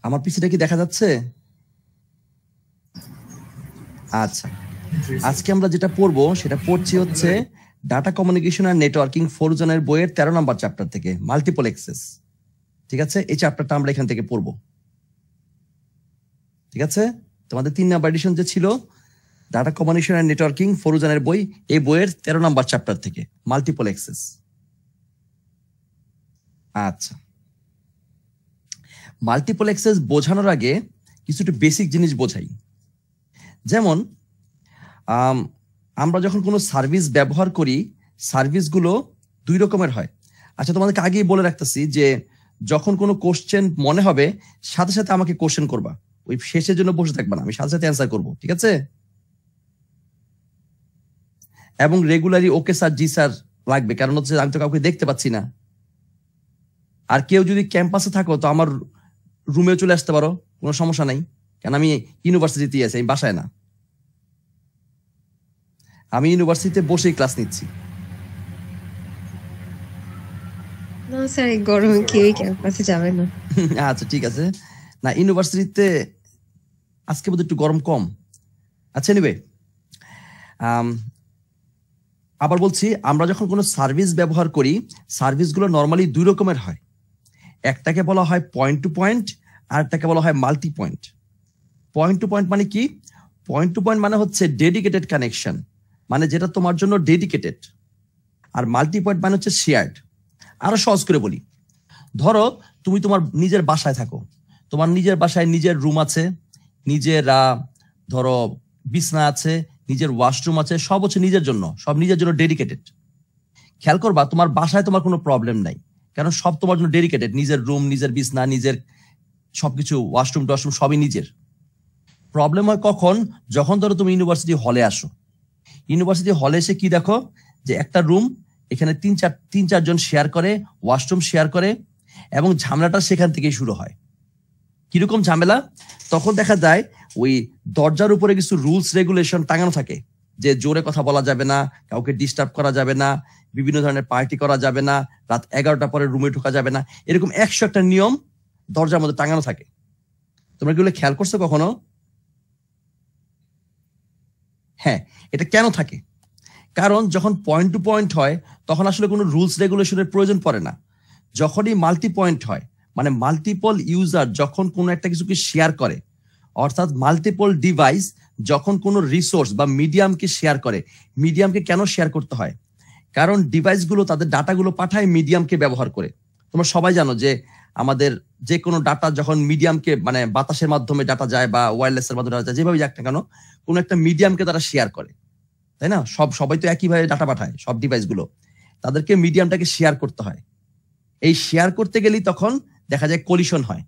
আমার পিছিটা কি দেখা যাচ্ছে? আচ্ছা, আজকে আমরা যেটা পড়বো সেটা পড়ছি হচ্ছে ডাটা কমিউনিকেশন আর নেটওয়ার্কিং ফরুজানের বইয়ের 13 নম্বর চ্যাপ্টার থেকে মাল্টিপল অ্যাক্সেস। ঠিক আছে, এই চ্যাপ্টারটা আমরা এখান থেকে পড়বো। ঠিক আছে, তোমাদের 3 নম্বর এডিশন যে ছিল ডাটা কমিউনিকেশন আর নেটওয়ার্কিং ফরুজানের বই, এই বইয়ের 13 নম্বর চ্যাপ্টার থেকে মাল্টিপল অ্যাক্সেস। আচ্ছা, মাল্টিপল অ্যাক্সেস বোঝানোর আগে কিছু একটু বেসিক জিনিস বোঝাই। যেমন আমরা যখন কোনো সার্ভিস ব্যবহার করি, সার্ভিসগুলো 2 রকমের হয়। আচ্ছা, তোমাদেরকে আগেই বলে রাখতেছি যে যখন কোনো কোশ্চেন মনে হবে সাথে সাথে আমাকে কোশ্চেন করবা, ওই শেষের জন্য বসে থাকবা না, আমি সাথে সাথে অ্যান্সার করবো। ঠিক আছে, এবং রেগুলারই ওকে স্যার জি স্যার লাগবে, কারণ হচ্ছে আমি তো কাউকে দেখতে পাচ্ছি না। আর কেউ যদি ক্যাম্পাসে থাকো তো আমার রুমেও চলে আসতে পারো, কোনো সমস্যা নাই, কারণ আমি ইউনিভার্সিটিতে আছি, আমি বাসায় না, আমি ইউনিভার্সিটিতে বসেই ক্লাস নিচ্ছি। না স্যার, এই গরমে কেউই ক্যাম্পাসে যাবে না। আচ্ছা ঠিক আছে, না ইউনিভার্সিটিতে আজকে বোধহয় একটু গরম কম। আচ্ছা এনিওয়ে, আবার বলছি, আমরা যখন কোনো সার্ভিস ব্যবহার করি, সার্ভিসগুলো নর্মালি 2 রকমের হয়। একটাকে বলা হয় পয়েন্ট টু পয়েন্ট, আর একটাকে বলা হয় multi point. Point to point মানে কি? পয়েন্ট টু পয়েন্ট মানে হচ্ছে ডেডিকেটেড কানেকশন, মানে যেটা তোমার জন্য ডেডিকেটেড। আর মাল্টি পয়েন্ট মানে হচ্ছে শেয়ার্ড। আরো সহজ করে বলি, ধরো তুমি তোমার নিজের বাসায় থাকো, তোমার নিজের বাসায় নিজের রুম আছে, নিজের ধরো বিছনা আছে, নিজের ওয়াশরুম আছে, সব হচ্ছে নিজের জন্য, সব নিজের জন্য ডেডিকেটেড। খেয়াল করবা তোমার বাসায় তোমার কোনো প্রবলেম নাই, কারণ সব তোমার জন্য ডেডিকেটেড, নিজের রুম, নিজের বিছনা, নিজের সবকিছু, ওয়াশরুম টশরুম সবই নিজের। প্রবলেম হয় কখন? যখন ধরো তুমি ইউনিভার্সিটি হলে আসো, ইউনিভার্সিটি হলে এসে কি দেখো যে একটা রুম, এখানে তিন চারজন শেয়ার করে, ওয়াশরুম শেয়ার করে, এবং ঝামেলাটা সেখান থেকেই শুরু হয়। কিরকম ঝামেলা? তখন দেখা যায় ওই দরজার উপরে কিছু রুলস রেগুলেশন টাঙানো থাকে, যে জোরে কথা বলা যাবে না, কাউকে ডিস্টার্ব করা যাবে না, বিভিন্ন ধরনের পার্টি করা যাবে না, রাত 11টা পরে রুমে ঢোকা যাবে না, এরকম 100টা নিয়ম দরজার মধ্যে টাঙানো থাকে। তোমরা এগুলো খেয়াল করছো কখনো? হ্যাঁ, এটা কেন থাকে? কারণ যখন পয়েন্ট টু পয়েন্ট হয় তখন আসলে কোনো রুলস রেগুলেশনের প্রয়োজন পড়ে না। যখনই মাল্টি পয়েন্ট হয়, মানে মাল্টিপল ইউজার যখন কোনো একটা কিছুকে শেয়ার করে, অর্থাৎ মাল্টিপল ডিভাইস যখন কোনো রিসোর্স বা মিডিয়ামকে শেয়ার করে। মিডিয়ামকে কেন শেয়ার করতে হয়? কারণ ডিভাইসগুলো তাদের ডাটাগুলো পাঠায় মিডিয়ামকে ব্যবহার করে। তোমরা সবাই জানো যে আমাদের যে কোনো ডাটা যখন মিডিয়ামকে, মানে বাতাসের মাধ্যমে ডাটা যায় বা ওয়্যারলেসের মাধ্যমে ডাটা যায়, যেভাবে যাক না কেন, কোনো একটা মিডিয়ামকে তারা শেয়ার করে, তাই না? সবাই তো একইভাবে ডাটা পাঠায়, সব ডিভাইসগুলো, তাদেরকে মিডিয়ামটাকে শেয়ার করতে হয়। এই শেয়ার করতে গেলেই তখন দেখা যায় কলিশন হয়।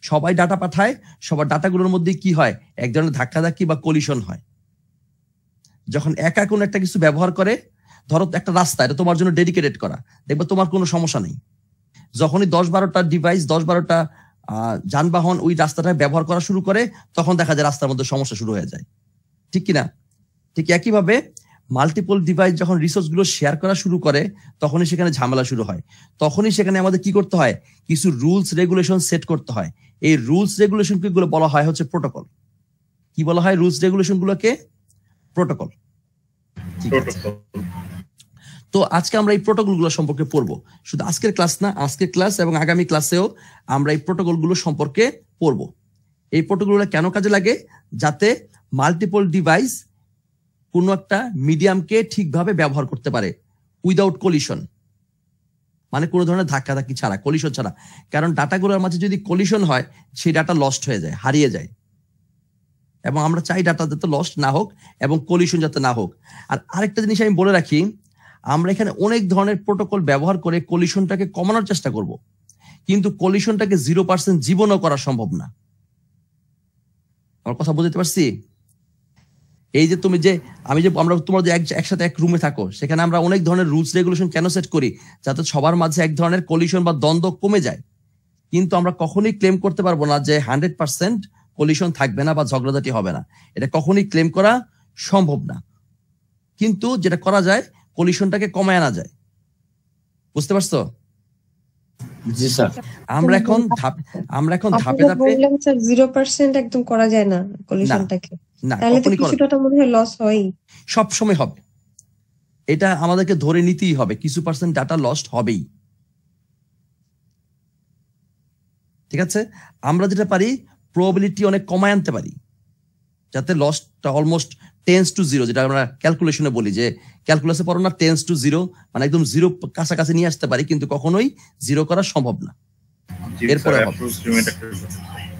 সবাই ডাটা পাঠায়, সবার ডাটাগুলোর মধ্যে কি হয়? এক ধরনের ধাক্কাধাক্কি বা কলিশন হয়। যখন একা কোনো একটা কিছু ব্যবহার করে, ধরো একটা রাস্তা, এটা তোমার জন্য ডেডিকেটেড করা, দেখবে তোমার কোনো সমস্যা নেই। যখনই 10-12টা ডিভাইস, 10-12টা যানবাহন ওই রাস্তাটা ব্যবহার করা শুরু করে, তখন দেখা যায় রাস্তার মধ্যে সমস্যা শুরু হয়ে যায়, ঠিক কিনা? ঠিক একইভাবে মাল্টিপল ডিভাইস যখন রিসোর্স গুলো শেয়ার করা শুরু করে, তখনই সেখানে ঝামেলা শুরু হয়। তখনই সেখানে আমাদের কি করতে হয়? কিছু রুলস রেগুলেশন সেট করতে হয়। এই রুলস রেগুলেশন গুলো বলা হয় হচ্ছে প্রোটোকল। কি বলা হয় রুলস রেগুলেশন গুলোকে? প্রোটোকল। ঠিক আছে, তো আজকে আমরা এই প্রোটোকল গুলো সম্পর্কে পড়বো। শুধু আজকের ক্লাস না, আজকের ক্লাস এবং আগামী ক্লাসেও আমরা এই প্রোটোকল গুলো সম্পর্কে পড়বো। এই প্রোটোকল গুলো কেন কাজে লাগে? যাতে মাল্টিপল ডিভাইস কোনো একটা মিডিয়ামকে ঠিকভাবে ব্যবহার করতে পারে উইদাউট কলিশন, মানে কোনো ধরনের ধাক্কাধাক্কি ছাড়া, কলিশন ছাড়া। কারণ ডাটাগুলোর মাঝে যদি কলিশন হয়, সেই ডাটা লস্ট হয়ে যায়, হারিয়ে যায়। এবং আমরা চাই ডাটা যাতে লস্ট না হোক এবং কলিশন যাতে না হোক। আর আরেকটা জিনিস আমি বলে রাখি, আমরা এখানে অনেক ধরনের প্রোটোকল ব্যবহার করে কলিশনটাকে কমানোর চেষ্টা করব, কিন্তু কলিশনটাকে 0% জীবনও করা সম্ভব না। আমার কথা বুঝতে পারছি? এই যে তুমি যে আমরা তোমরা যে একসাথে এক রুমে থাকো, সেখানে আমরা অনেক ধরনের রুলস রেগুলেশন কেন সেট করি? যাতে সবার মাঝে এক ধরনের কলিশন বা দ্বন্দ্ব কমে যায়। কিন্তু আমরা কখনোই ক্লেম করতে পারবো না যে 100% কলিশন থাকবে না বা ঝগড়াঝাটি হবে না। এটা কখনোই ক্লেম করা সম্ভব না। কিন্তু যেটা করা যায়, কলিশনটাকে কমায় আনা যায়। বুঝতে পারছো? জি স্যার। আমরা এখন ধাপে ধাপে বললাম স্যার 0% একদম করা যায় না কলিশনটাকে, না, তাহলে তো কখনই কিছু ডাটা মনে হয় লস হয়। সব সময় হবে, এটা আমাদেরকে ধরে নিতেই হবে, কিছু পার্সেন্ট ডাটা লস্ট হবেই। ঠিক আছে, আমরা যেটা পারি প্রবাবিলিটি অনেক কমায় আনতে পারি, যাতে লসটা অলমোস্ট টেন্স টু জিরো, যেটা আমরা ক্যালকুলেশনে বলি যে ক্যালকুলাসে পড়ো না, টেন্স টু জিরো, মানে একদম জিরো কাছাকাছি নিয়ে আসতে পারি, কিন্তু কখনোই জিরো করা সম্ভব না। এরপরে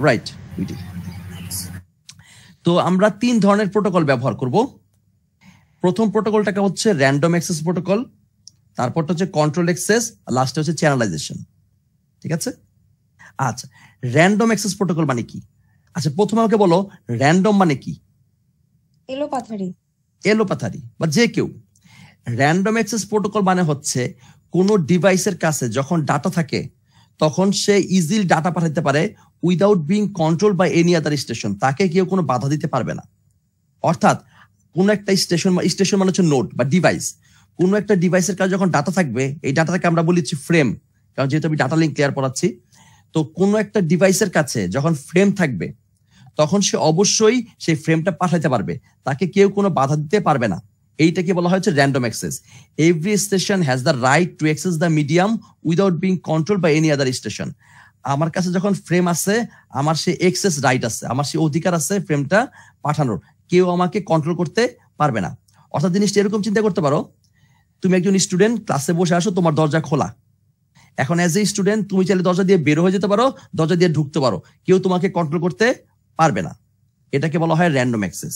রাইট, তো আমরা 3 ধরনের প্রোটোকল ব্যবহার করব। প্রথম প্রোটোকলটাকে হচ্ছে র্যান্ডম অ্যাক্সেস প্রোটোকল, তারপরটা হচ্ছে কন্ট্রোল অ্যাক্সেস, লাস্টে হচ্ছে চ্যানেলাইজেশন। ঠিক আছে, আচ্ছা র্যান্ডম অ্যাক্সেস প্রোটোকল মানে কি? আচ্ছা প্রথমে আমাকে বলো র্যান্ডম মানে কি? এলোপাথারি বা যে কেউ। র্যান্ডম অ্যাক্সেস প্রোটোকল মানে হচ্ছে কোনো ডিভাইসের কাছে যখন ডাটা থাকে তখন সে ইজিলি ডাটা পাঠাতে পারে without being control by any other station, তাকে কেউ কোনো বাধা দিতে পারবে না। অর্থাৎ কোনো একটা স্টেশন মানে হচ্ছে নোড বা ডিভাইস, কোনো একটা ডিভাইসের কাছে যখন ডাটা থাকবে, এই ডাটাটাকে আমরা বলি ফ্রেম, কারণ যেহেতু আমি ডাটা লিঙ্ক ক্লিয়ার পড়াচ্ছি, তো কোনো একটা ডিভাইসের কাছে যখন ফ্রেম থাকবে তখন সে অবশ্যই সেই ফ্রেমটা পাঠাতে পারবে, তাকে কেউ কোনো বাধা দিতে পারবে না। এইটাকে বলা হচ্ছে random access. Every station has the right to access the medium without being control by any other station. আমার কাছে যখন ফ্রেম আছে, আমার সে অ্যাক্সেস রাইট আছে, আমার সে অধিকার আছে ফ্রেমটা পাঠানোর, কেউ আমাকে কন্ট্রোল করতে পারবে না। অর্থাৎ জিনিসটা এরকম চিন্তা করতে পারো, তুমি একজন স্টুডেন্ট, ক্লাসে বসে আসো, তোমার দরজা খোলা, এখন অ্যাজ এ স্টুডেন্ট তুমি চাইলে দরজা দিয়ে বের হয়ে যেতে পারো, দরজা দিয়ে ঢুকতে পারো, কেউ তোমাকে কন্ট্রোল করতে পারবে না। এটাকে বলা হয় র্যান্ডম অ্যাক্সেস।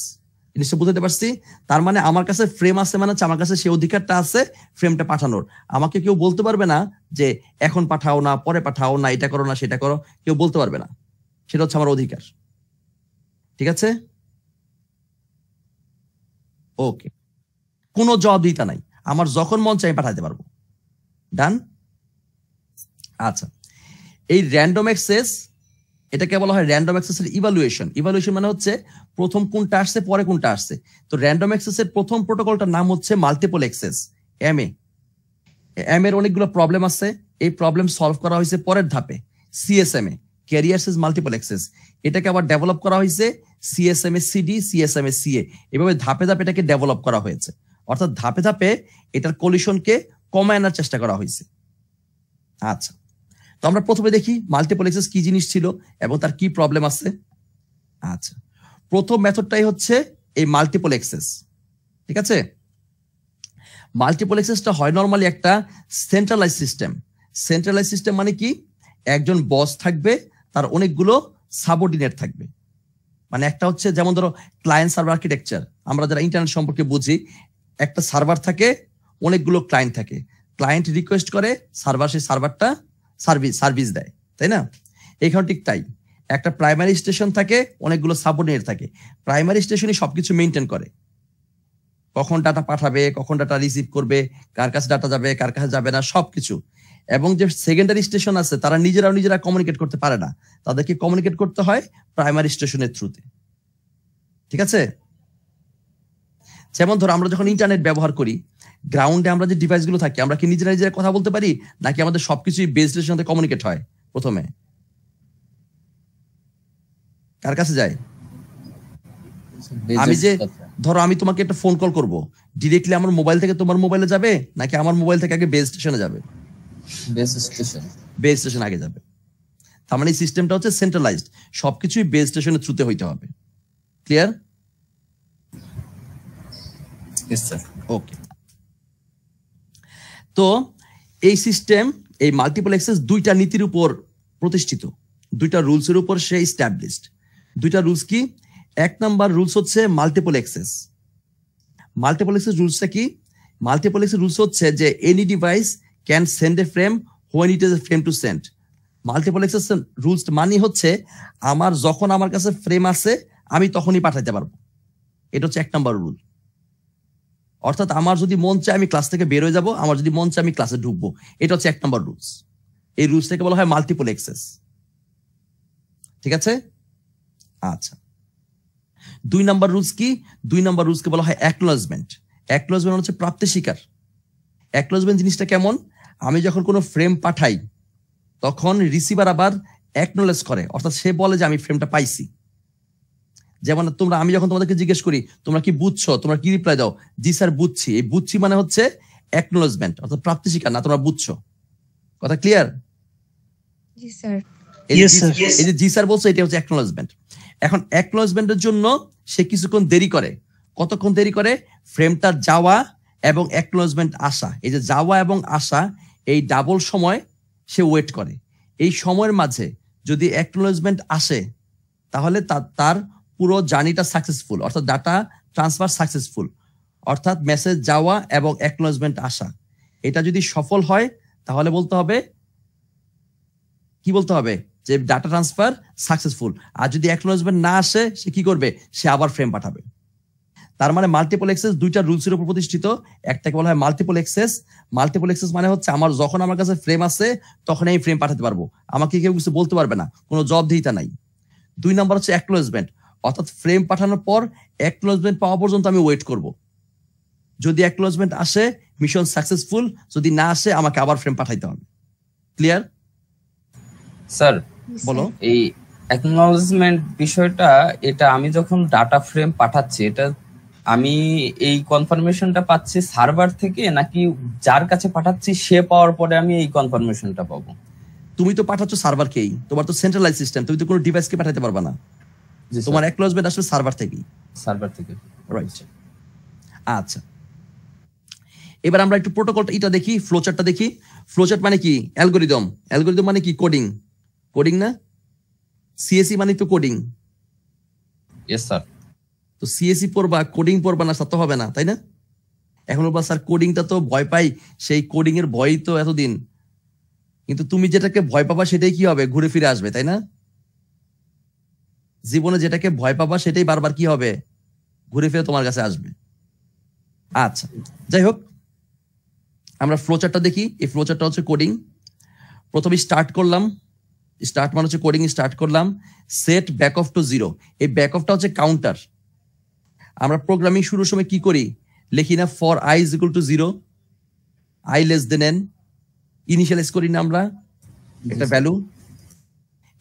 জিনিসটা বুঝতে পারছি? তার মানে আমার কাছে ফ্রেম আছে, মানে আমার কাছে সেই অধিকারটা আছে ফ্রেমটা পাঠানোর। আমাকে কেউ বলতে পারবে না যে এখন পাঠাও না, পরে পাঠাও না, এটা করো না, সেটা করো, কেউ বলতে পারবে না। সেটা হচ্ছে আমার অধিকার। ঠিক আছে, ওকে, কোনো জবাবদিহিতা নাই, আমার যখন মন চাই পাঠাতে পারবো। ডান। আচ্ছা, এই র্যান্ডম অ্যাক্সেস, এটাকে বলা হয় র্যান্ডম অ্যাক্সেসের ইভালুয়েশন। ইভালুয়েশন মানে হচ্ছে প্রথম কোনটা আসছে, পরে কোনটা আসছে। তো র্যান্ডম অ্যাক্সেসের প্রথম প্রোটোকলটার নাম হচ্ছে মাল্টিপল অ্যাক্সেস, এমএ। এর অনেকগুলো প্রবলেম আছে, এই প্রবলেম সলভ করা হয়েছে পরের ধাপে সিএসএমএ, ক্যারিয়ার সেজ মাল্টিপল অ্যাক্সেস। এটাকে আবার ডেভেলপ করা হয়েছে সিএসএমএ সিডি, সিএসএমএ সিএ, এভাবে ধাপে ধাপে এটাকে ডেভেলপ করা হয়েছে। অর্থাৎ ধাপে ধাপে এটার কলিশনকে কমায় আনার চেষ্টা করা হয়েছে। আচ্ছা, তো আমরা প্রথমে দেখি মাল্টিপল অ্যাক্সেস কি জিনিস ছিল এবং তার কি প্রবলেম আছে। আচ্ছা, প্রথম মেথডটাই হচ্ছে এই মাল্টিপল অ্যাক্সেস। ঠিক আছে, মাল্টিপল অ্যাক্সেসটা হয় নরমালি একটা সেন্ট্রালাইজ সিস্টেম। সেন্ট্রালাইজ সিস্টেম মানে কি? একজন বস থাকবে, তার অনেকগুলো সাবঅর্ডিনেট থাকবে। মানে একটা হচ্ছে যেমন ধরো ক্লায়েন্ট সার্ভার আর্কিটেকচার, আমরা যারা ইন্টারনেট সম্পর্কে বুঝি, একটা সার্ভার থাকে, অনেকগুলো ক্লায়েন্ট থাকে, ক্লায়েন্ট রিকোয়েস্ট করে, সার্ভার সেই সার্ভারটা সার্ভিস দেয়, তাই না? এইখানে ঠিক তাই, একটা প্রাইমারি স্টেশন থাকে, অনেকগুলো সাবঅর্ডিনেট থাকে। প্রাইমারি স্টেশনই সবকিছু মেনটেন করে, কখন ডাটা পাঠাবে, কখন ডাটা রিসিভ করবে, কার কাছে ডাটা যাবে, কার কাছে যাবে না, সবকিছু। এবং যে সেকেন্ডারি স্টেশন আছে, তারা নিজেরা কমিউনিকেট করতে পারে না, তাদেরকে কমিউনিকেট করতে হয় প্রাইমারি স্টেশনের থ্রুতে। ঠিক আছে, যেমন ধরো আমরা যখন ইন্টারনেট ব্যবহার করি, গ্রাউন্ডে আমরা যে ডিভাইস গুলো থাকি, আমরা কি নিজেরা কথা বলতে পারি, নাকি আমাদের সবকিছুই বেস স্টেশনের সাথে কমিউনিকেট হয়? প্রথমে কার কাছে যায়? আমি যে ধরো আমি তোমাকে একটা ফোন কল করব, ডিরেক্টলি আমার মোবাইল থেকে তোমার মোবাইলে যাবে, নাকি আমার মোবাইল থেকে আগে বেস স্টেশনে যাবে? বেস স্টেশন আগে যাবে। তার মানে সিস্টেমটা হচ্ছে সেন্ট্রালাইজড, সবকিছুই বেস স্টেশনের থ্রুতে হইতে হবে। ক্লিয়ার? ওকে, তো এই সিস্টেম, এই মাল্টিপল অ্যাক্সেস দুইটা নীতির উপর প্রতিষ্ঠিত, দুইটা রুলসের উপর সে এস্টাবলিশড। দুইটা রুলস কি? এক নাম্বার রুলস হচ্ছে মাল্টিপল অ্যাক্সেস। মাল্টিপল অ্যাক্সেস রুলসটা কি? মাল্টিপল অ্যাক্সেস রুলস হচ্ছে যে any device can send A frame when it is A frame to send. Multiple access rules মানে হচ্ছে আমার যখন আমার কাছে ফ্রেম আছে আমি তখনই পাঠাতে পারবো। এটা হচ্ছে এক নাম্বার রুল। অর্থাৎ আমার যদি মন চায় আমি ক্লাস থেকে বের হয়ে যাবো, আমার যদি মন চায় আমি ক্লাসে ঢুকবো, এটা হচ্ছে এক নাম্বার রুলস। এই রুলস থেকে বলা হয় মাল্টিপল অ্যাক্সেস। ঠিক আছে, আচ্ছা, দুই নাম্বার রুলস কি? দুই নাম্বার রুলসকে বলা হয় অ্যাকনোলেজমেন্ট। অ্যাকনোলেজমেন্ট হচ্ছে প্রাপ্তি স্বীকার। অ্যাকনোলেজমেন্ট জিনিসটা কেমন? আমি যখন কোনো ফ্রেম পাঠাই তখন রিসিভার আবার অ্যাকনোলেজ করে, অর্থাৎ সে বলে যে আমি ফ্রেমটা পাইছি। যেমন আমি যখন তোমাদেরকে জিজ্ঞেস করি তোমরা কি বুঝছো, তোমরা কি রিপ্লাই দাও, জি স্যার বুঝছি। এই বুঝছি মানে হচ্ছে অ্যাকনোলেজমেন্ট, অর্থাৎ প্রাপ্তি স্বীকার, না তোমরা বুঝছো। কথা ক্লিয়ার? জি স্যার। এই যে জি স্যার বলছো, এটা হচ্ছে অ্যাকনোলেজমেন্ট। এখন অ্যাকনোলেজমেন্টের জন্য সে কিছুক্ষণ দেরি করে। কতক্ষণ দেরি করে? ফ্রেমটা যাওয়া এবং অ্যাকনোলেজমেন্ট আসা, এই যে যাওয়া এবং আসা, এই ডাবল সময় সে ওয়েট করে। এই সময়ের মাঝে যদি অ্যাকনোলেজমেন্ট আসে তাহলে তার পুরো জার্নিটা সাকসেসফুল, অর্থাৎ ডাটা ট্রান্সফার সাকসেসফুল, অর্থাৎ মেসেজ যাওয়া এবং অ্যাকনোলেজমেন্ট আসা এটা যদি সফল হয় তাহলে বলতে হবে, কি বলতে হবে, যে ডাটা ট্রান্সফার সাকসেসফুল। আর যদি অ্যাকনোলেজমেন্ট না আসে সে কি করবে, সে আবার ফ্রেম পাঠাবে। তার মানে মাল্টিপল অ্যাক্সেস দুইটা রুলসের উপর প্রতিষ্ঠিত। একটাকে বলা হয় মাল্টিপল অ্যাক্সেস। মাল্টিপল অ্যাক্সেস মানে হচ্ছে যখন আমার কাছে ফ্রেম আছে তখন আমি ফ্রেম পাঠাতে পারবো, আমাকে কেউ কিছু বলতে পারবে না, কোনো জবাবদিহিতা নাই। 2 নাম্বার হচ্ছে অ্যাকনোলেজমেন্ট, অর্থাৎ ফ্রেম পাঠানোর পর অ্যাকনোলেজমেন্ট পাওয়া পর্যন্ত আমি ওয়েট করব। যদি অ্যাকনোলেজমেন্ট আসে মিশন সাকসেসফুল, যদি না আসে আমাকে আবার ফ্রেম পাঠাইতে হবে। ক্লিয়ার? স্যার বলো। এই অ্যাকনোলেজমেন্ট বিষয়টা, এটা আমি যখন ডাটা ফ্রেম পাঠাচ্ছি, এটা আমি এই কনফার্মেশনটা পাচ্ছি সার্ভার থেকে, নাকি যার কাছে পাঠাচ্ছি সে পাওয়ার পরে আমি এই কনফার্মেশনটা পাবো? তুমি তো পাঠাচ্ছ সার্ভারকেই, তোমার তো সেন্ট্রালাইজ সিস্টেম, তুমি তো কোনো ডিভাইসকে পাঠাতে পারবে না। তোমার অ্যাকনোলেজমেন্ট আসলে সার্ভার থেকেই। সার্ভার থেকে, রাইট। আচ্ছা, এবার আমরা একটু প্রোটোকলটা এটা দেখি, ফ্লোচার্টটা দেখি। ফ্লোচার্ট মানে কি? অ্যালগরিদম। অ্যালগরিদম মানে কি? কোডিং। কোডিং না? সিএসি মানে তো কোডিং। Yes sir. তো সিএসি পড়বা, কোডিং পড়বা না, তা তো হবে না, তাই না? এখন বলবা স্যার কোডিংটা তো ভয় পাই, সেই কোডিং এর ভয়ই তো এতদিন। কিন্তু তুমি যেটাকে ভয় পাবা সেটাই কি হবে, ঘুরে ফিরে আসবে, তাই না? জীবনে যেটাকে ভয় পাবা সেটাই বারবার কি হবে, ঘুরে ফিরে তোমার কাছে আসবে। আচ্ছা, যাই হোক, আমরা ফ্লোচার্টটা দেখি। এই ফ্লোচার্টটা হচ্ছে কোডিং। প্রথমে স্টার্ট করলাম, স্টার্ট মানে হচ্ছে কোডিং স্টার্ট করলাম। সেট ব্যাক অফ টু 0, এই ব্যাক অফটা হচ্ছে কাউন্টার। আমরা প্রোগ্রামিং শুরুর সময় কি করি, লিখি না for i is equal to 0, i less than n, initialise করি না আমরা একটা ভ্যালু,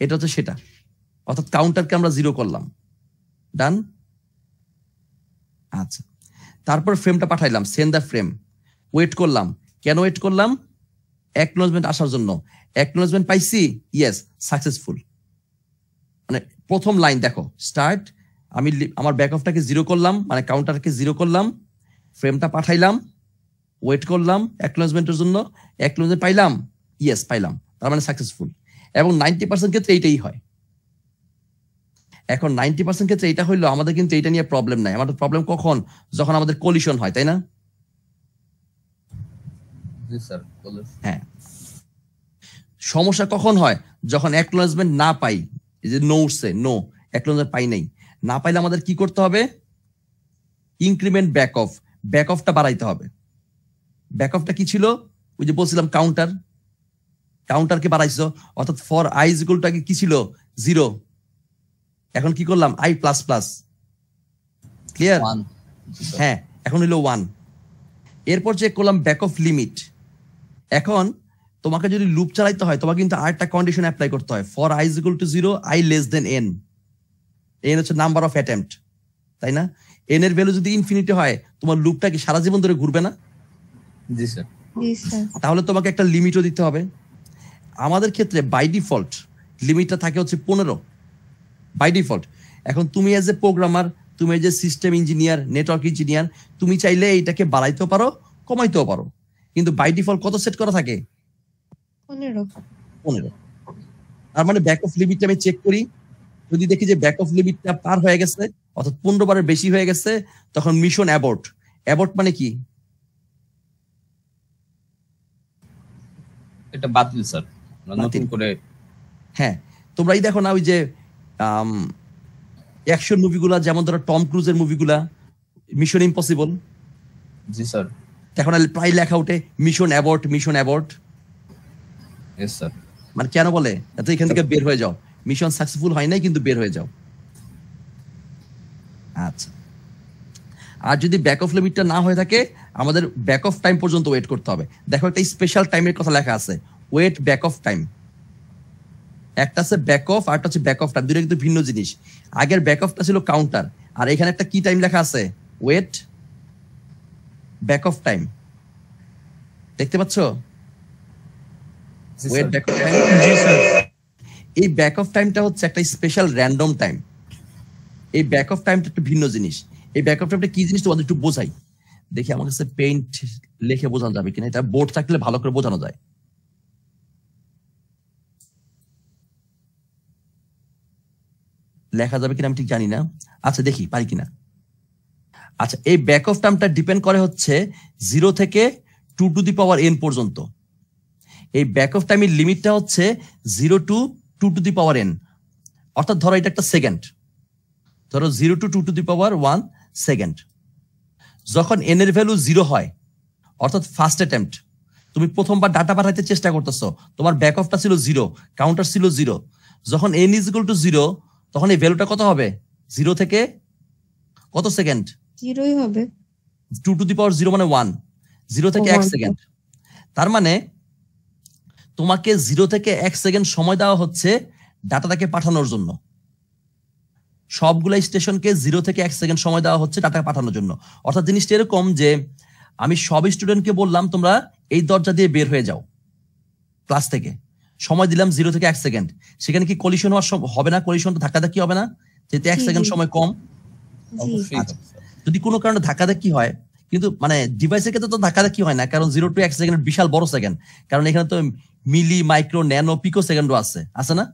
এটা হচ্ছে সেটা, অর্থাৎ কাউন্টারকে আমরা 0 করলাম। ডান। আচ্ছা, তারপর ফ্রেমটা পাঠাইলাম, সেন্ড দ্য ফ্রেম। ওয়েট করলাম। কেন ওয়েট করলাম? অ্যাকনোলেজমেন্ট আসার জন্য। অ্যাকনোলেজমেন্ট পাইছি, ইয়েস, সাকসেসফুল। মানে প্রথম লাইন দেখো, স্টার্ট, আমি আমার ব্যাকঅফটাকে 0 করলাম, মানে কাউন্টারকে 0 করলাম, ফ্রেমটা পাঠাইলাম, ওয়েট করলাম অ্যাকনোলেজমেন্টের জন্য, অ্যাকনোলেজমেন্ট পাইলাম, ইয়েস পাইলাম, তার মানে সাকসেসফুল। এবং 90% ক্ষেত্রে এইটাই হয়। এখন 90% ক্ষেত্রে এটা হইলো, আমাদের কিন্তু এটা নিয়ে প্রবলেম নাই। আমাদের প্রবলেম কখন, যখন আমাদের কলিশন হয়, তাই না? হ্যাঁ, সমস্যা কখন হয়, যখন অ্যাকনোলেজমেন্ট না পাই, এই যে নো উঠছে, নো অ্যাকনোলেজমেন্ট পাই নাই, না পাইলে আমাদের কি করতে হবে, ইনক্রিমেন্ট ব্যাক অফ, ব্যাক অফটা বাড়াইতে হবে। ব্যাক অফটা কি ছিল, ওই যে বলছিলাম কাউন্টার, কাউন্টারকে বাড়াইছো, অর্থাৎ for i is equal to আগে কি ছিল, 0, এখন কি করলাম, i প্লাস প্লাস। ক্লিয়ার? হ্যাঁ, এখন হইলো 1। এরপর চেক করলাম ব্যাক অফ লিমিট। এখন তোমাকে যদি লুপ চালাইতে হয় তোমাকে কিন্তু আরেকটা কন্ডিশন অ্যাপ্লাই করতে হয়, for i is equal to 0, i less than n। n হচ্ছে নাম্বার অফ অ্যাটেম্পট, তাই না? n এর ভ্যালু যদি ইনফিনিটি হয় তোমার লুপটা কি সারা জীবন ধরে ঘুরবে না? জি স্যার। তাহলে তোমাকে একটা লিমিটও দিতে হবে। আমাদের ক্ষেত্রে বাই ডিফল্ট লিমিটটা থাকে হচ্ছে 15, বাই ডিফল্ট। এখন তুমি এজ এ প্রোগ্রামার, তুমি as a system engineer, network engineer, তুমি চাইলে এইটাকে বাড়াইতেও পারো, কমাইতেও পারো, কিন্তু বাই ডিফল্ট কত সেট করা থাকে, 15। তার মানে ব্যাক অফ লিমিটটা আমি চেক করি, যদি দেখি যে ব্যাক অফ লিমিটটা পার হয়ে গেছে, অর্থাৎ 15 বারের বেশি হয়ে গেছে, তখন মিশন অ্যাবর্ট। অ্যাবর্ট মানে কি, এটা বাতিল স্যার, নতুন করে। হ্যাঁ, তোমরা এই দেখো না, ওই যে অ্যাকশন মুভিগুলা, যেমন ধরো টম ক্রুজের মুভিগুলা, মিশন ইম্পসিবল। জি স্যার। এখন প্রায় লেখা ওঠে mission abort, mission abort. Yes sir. মানে কেন বলে, এত এখান থেকে বের হয়ে যাও, মিশন সাকসেসফুল হয় নাই কিন্তু বের হয়ে যাও। আচ্ছা, আর যদি ব্যাক অফ লিমিটটা না হয়ে থাকে আমাদের ব্যাক অফ টাইম পর্যন্ত ওয়েট করতে হবে। দেখো একটা স্পেশাল টাইমের কথা লেখা আছে, ওয়েট ব্যাক অফ টাইম। একটা আছে ব্যাক অফ আর একটা হচ্ছে ব্যাক অফ টাইম, দুটো কিন্তু ভিন্ন জিনিস। আগের ব্যাক অফটা ছিল কাউন্টার, আর এখানে একটা কি টাইম লেখা আছে, ওয়েট ব্যাক অফ টাইম, দেখতে পাচ্ছ? Wait back off time. জি স্যার। এই ব্যাক অফ টাইমটা হচ্ছে একটা স্পেশাল র্যান্ডম টাইম। এই ব্যাক অফ টাইমটা একটা ভিন্ন জিনিস। এই ব্যাক অফ টাইমটা কি জিনিস তোমাদের একটু বোঝাই, দেখি আমার কাছে পেইন্ট লিখে বোঝানো যাবে কিনা, এটা বোর্ড থাকলে ভালো করে বোঝানো যায়। লেখা যাবে কিনা আমি ঠিক জানি না, আচ্ছা দেখি পারি কিনা। আচ্ছা, এই ব্যাক অফ টাইমটা ডিপেন্ড করে হচ্ছে 0 থেকে 2 টু দি পাওয়ার n পর্যন্ত। এই ব্যাক অফ টাইমের লিমিটটা হচ্ছে 0 to 2 to the power n, অর্থাৎ ধরো এটা একটা সেকেন্ড, ধরো 0 to 2 to the power 1 second. যখন n এর ভ্যালু 0 হয়, অর্থাৎ ফার্স্ট অ্যাটেম্পট, তুমি প্রথমবার ডাটা পাঠাইতে চেষ্টা করতেছো, তোমার ব্যাক অফটা ছিল 0, কাউন্টার ছিল 0। যখন n ইজ ইকুয়াল টু 0, তখন এই ভ্যালুটা কত হবে? 0 থেকে কত সেকেন্ড? 0ই হবে। 2 টু দি পাওয়ার 0 মানে 1, 0 থেকে 1 সেকেন্ড। তার মানে তোমাকে 0 থেকে 1 সেকেন্ড সময় দেওয়া হচ্ছে ডাটাটাকে পাঠানোর জন্য। সবগুলা স্টেশনকে 0 থেকে 1 সেকেন্ড সময় দেওয়া হচ্ছে ডাটা পাঠানোর জন্য। অর্থাৎ জিনিসটা এরকম যে আমি সব স্টুডেন্টকে বললাম তোমরা এই দরজা দিয়ে বের হয়ে যাও ক্লাস থেকে, সময় দিলাম 0 থেকে 1 সেকেন্ড। সেখানে কি কলিশন হবে না? কলিশন ধাক্কাধাক্কি হবে না, যেহেতু 1 সেকেন্ড সময় কম। আচ্ছা, যদি কোনো কারণে ধাক্কাধাক্কি হয়, কিন্তু মানে ডিভাইসের ক্ষেত্রে তো ধাক্কাধাক্কি হয় না, কারণ 0 টু 1 সেকেন্ড বিশাল বড় সেকেন্ড, কারণ এখানে তো মিলি, মাইক্রো, ন্যানো, পিকো সেকেন্ডও আছে না?